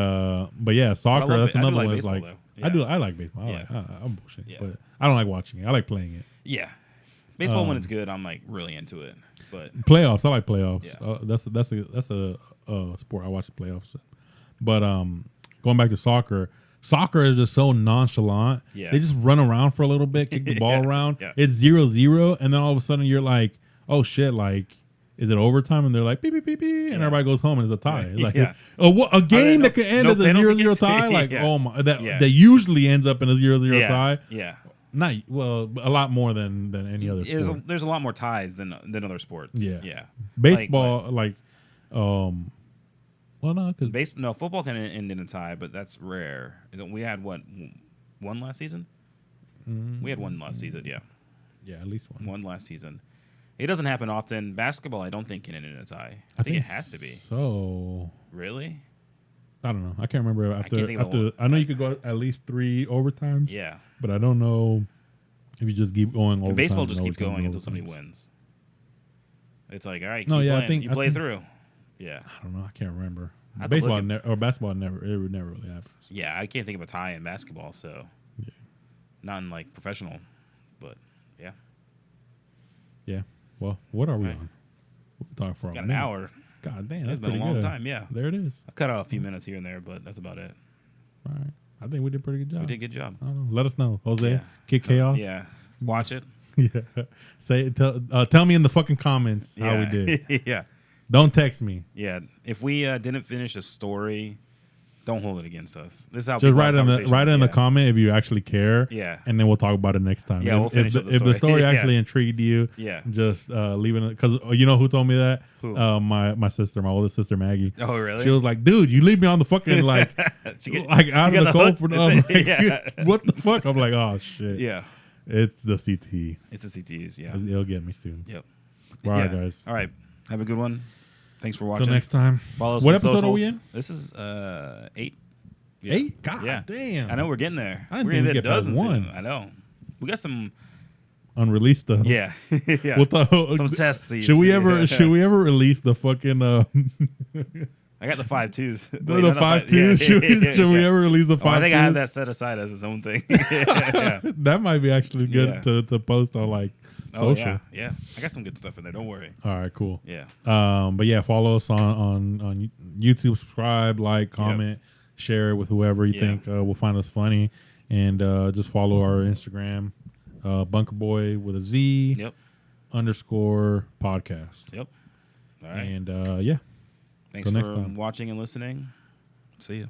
Speaker 1: yeah, soccer
Speaker 2: love
Speaker 1: that's
Speaker 2: I do
Speaker 1: another
Speaker 2: like
Speaker 1: one.
Speaker 2: baseball,
Speaker 1: Like
Speaker 2: though.
Speaker 1: I like baseball.
Speaker 2: Yeah.
Speaker 1: I'm bullshitting,
Speaker 2: Yeah.
Speaker 1: but I don't like watching it. I like playing it.
Speaker 2: Yeah. Baseball when it's good, I'm like really into it. But
Speaker 1: Playoffs, I like playoffs.
Speaker 2: Yeah.
Speaker 1: That's a sport I watch the playoffs. But going back to soccer is just so nonchalant.
Speaker 2: Yeah.
Speaker 1: They just run around for a little bit, kick the ball around.
Speaker 2: Yeah.
Speaker 1: It's 0-0, and then all of a sudden you're like, oh shit, like is it overtime? And they're like beep beep beep beep, and everybody goes home and it's a tie. It's like a game that could end as a 0-0 tie. Like oh my, that usually ends up in a 0-0 tie.
Speaker 2: Yeah.
Speaker 1: Not well, a lot more than any other sport.
Speaker 2: There's a lot more ties than other sports.
Speaker 1: Yeah.
Speaker 2: Yeah.
Speaker 1: Baseball, well, no, because
Speaker 2: football can end in a tie, but that's rare. We had one last season. We had one last season. Yeah.
Speaker 1: Yeah, at least one.
Speaker 2: One last season. It doesn't happen often. Basketball, I don't think can end in a tie. I think it has to be.
Speaker 1: So
Speaker 2: Really?
Speaker 1: I don't know. I can't remember
Speaker 2: think of
Speaker 1: after. I know you could go at least 3 overtimes.
Speaker 2: Yeah.
Speaker 1: But I don't know if you just keep going overtime.
Speaker 2: Baseball just keeps
Speaker 1: overtime,
Speaker 2: going until
Speaker 1: overtimes.
Speaker 2: somebody wins. It's like, all right,
Speaker 1: No,
Speaker 2: keep
Speaker 1: yeah, I
Speaker 2: playing.
Speaker 1: think-
Speaker 2: You
Speaker 1: I
Speaker 2: play
Speaker 1: think-
Speaker 2: through. Yeah.
Speaker 1: I don't know. I can't remember.
Speaker 2: I have to
Speaker 1: Baseball
Speaker 2: look
Speaker 1: or basketball never really happens.
Speaker 2: Yeah, I can't think of a tie in basketball, so
Speaker 1: Yeah.
Speaker 2: not in like professional, but yeah.
Speaker 1: Yeah. Well, what are we
Speaker 2: Right.
Speaker 1: on? We're talking for
Speaker 2: Got
Speaker 1: a
Speaker 2: an
Speaker 1: minute.
Speaker 2: hour.
Speaker 1: God damn,
Speaker 2: It's
Speaker 1: that's
Speaker 2: been a
Speaker 1: pretty
Speaker 2: long
Speaker 1: good.
Speaker 2: time, yeah.
Speaker 1: There it is.
Speaker 2: I cut out a few minutes here and there, but that's about it.
Speaker 1: All right. I think we did a pretty good job.
Speaker 2: We did a good job.
Speaker 1: I don't know. Let us know, Jose.
Speaker 2: Yeah.
Speaker 1: Kick chaos.
Speaker 2: Yeah. Watch it.
Speaker 1: Yeah. Say tell me in the fucking comments how we did.
Speaker 2: Yeah.
Speaker 1: Don't text me.
Speaker 2: Yeah. If we didn't finish a story, don't hold it against us. This is how
Speaker 1: Just
Speaker 2: people
Speaker 1: write
Speaker 2: have
Speaker 1: in the
Speaker 2: conversations.
Speaker 1: comment if you actually care.
Speaker 2: Yeah.
Speaker 1: And then we'll talk about it next time.
Speaker 2: Yeah, we'll finish up the
Speaker 1: if the
Speaker 2: story.
Speaker 1: story
Speaker 2: Yeah.
Speaker 1: actually intrigued you,
Speaker 2: Yeah.
Speaker 1: just leave it because you know who told me that?
Speaker 2: Who?
Speaker 1: My sister, my oldest sister Maggie.
Speaker 2: Oh, really?
Speaker 1: She was like, "Dude, you leave me on the fucking like like out
Speaker 2: you
Speaker 1: of
Speaker 2: got
Speaker 1: the
Speaker 2: the
Speaker 1: cold
Speaker 2: hook?
Speaker 1: for
Speaker 2: That's
Speaker 1: I'm like,
Speaker 2: it. Yeah.
Speaker 1: what the fuck?" I'm like, "Oh shit."
Speaker 2: Yeah.
Speaker 1: It's the CTE.
Speaker 2: It's the CTs. Yeah.
Speaker 1: It'll get me soon.
Speaker 2: Yep.
Speaker 1: All right,
Speaker 2: Yeah.
Speaker 1: guys.
Speaker 2: All right. Have a good one. Thanks for watching.
Speaker 1: Till next time.
Speaker 2: Follow us
Speaker 1: What
Speaker 2: on
Speaker 1: episode are we
Speaker 2: socials.
Speaker 1: in?
Speaker 2: This is 8. Yeah.
Speaker 1: 8? God
Speaker 2: Yeah.
Speaker 1: damn.
Speaker 2: I know we're getting there.
Speaker 1: I didn't
Speaker 2: We're
Speaker 1: think
Speaker 2: gonna
Speaker 1: we'd
Speaker 2: hit
Speaker 1: get past
Speaker 2: dozens
Speaker 1: one.
Speaker 2: soon. I know. We got some.
Speaker 1: Unreleased stuff.
Speaker 2: Yeah. Yeah.
Speaker 1: Some
Speaker 2: tests.
Speaker 1: Should we ever release the fucking
Speaker 2: I got the 5.2s.
Speaker 1: the 5.2? Should we ever release the 5.2?
Speaker 2: I think I have that set aside as its own thing. Yeah.
Speaker 1: That might be actually good to post on like social.
Speaker 2: Oh, yeah. I got some good stuff in there. Don't worry.
Speaker 1: All right, cool.
Speaker 2: Yeah.
Speaker 1: But yeah, follow us on YouTube, subscribe, like, comment, share it with whoever you think will find us funny, and just follow our Instagram, Bunker Boy with a Z _ podcast.
Speaker 2: Yep. All right.
Speaker 1: And yeah.
Speaker 2: Thanks
Speaker 1: Till next
Speaker 2: for
Speaker 1: time.
Speaker 2: watching and listening. See you.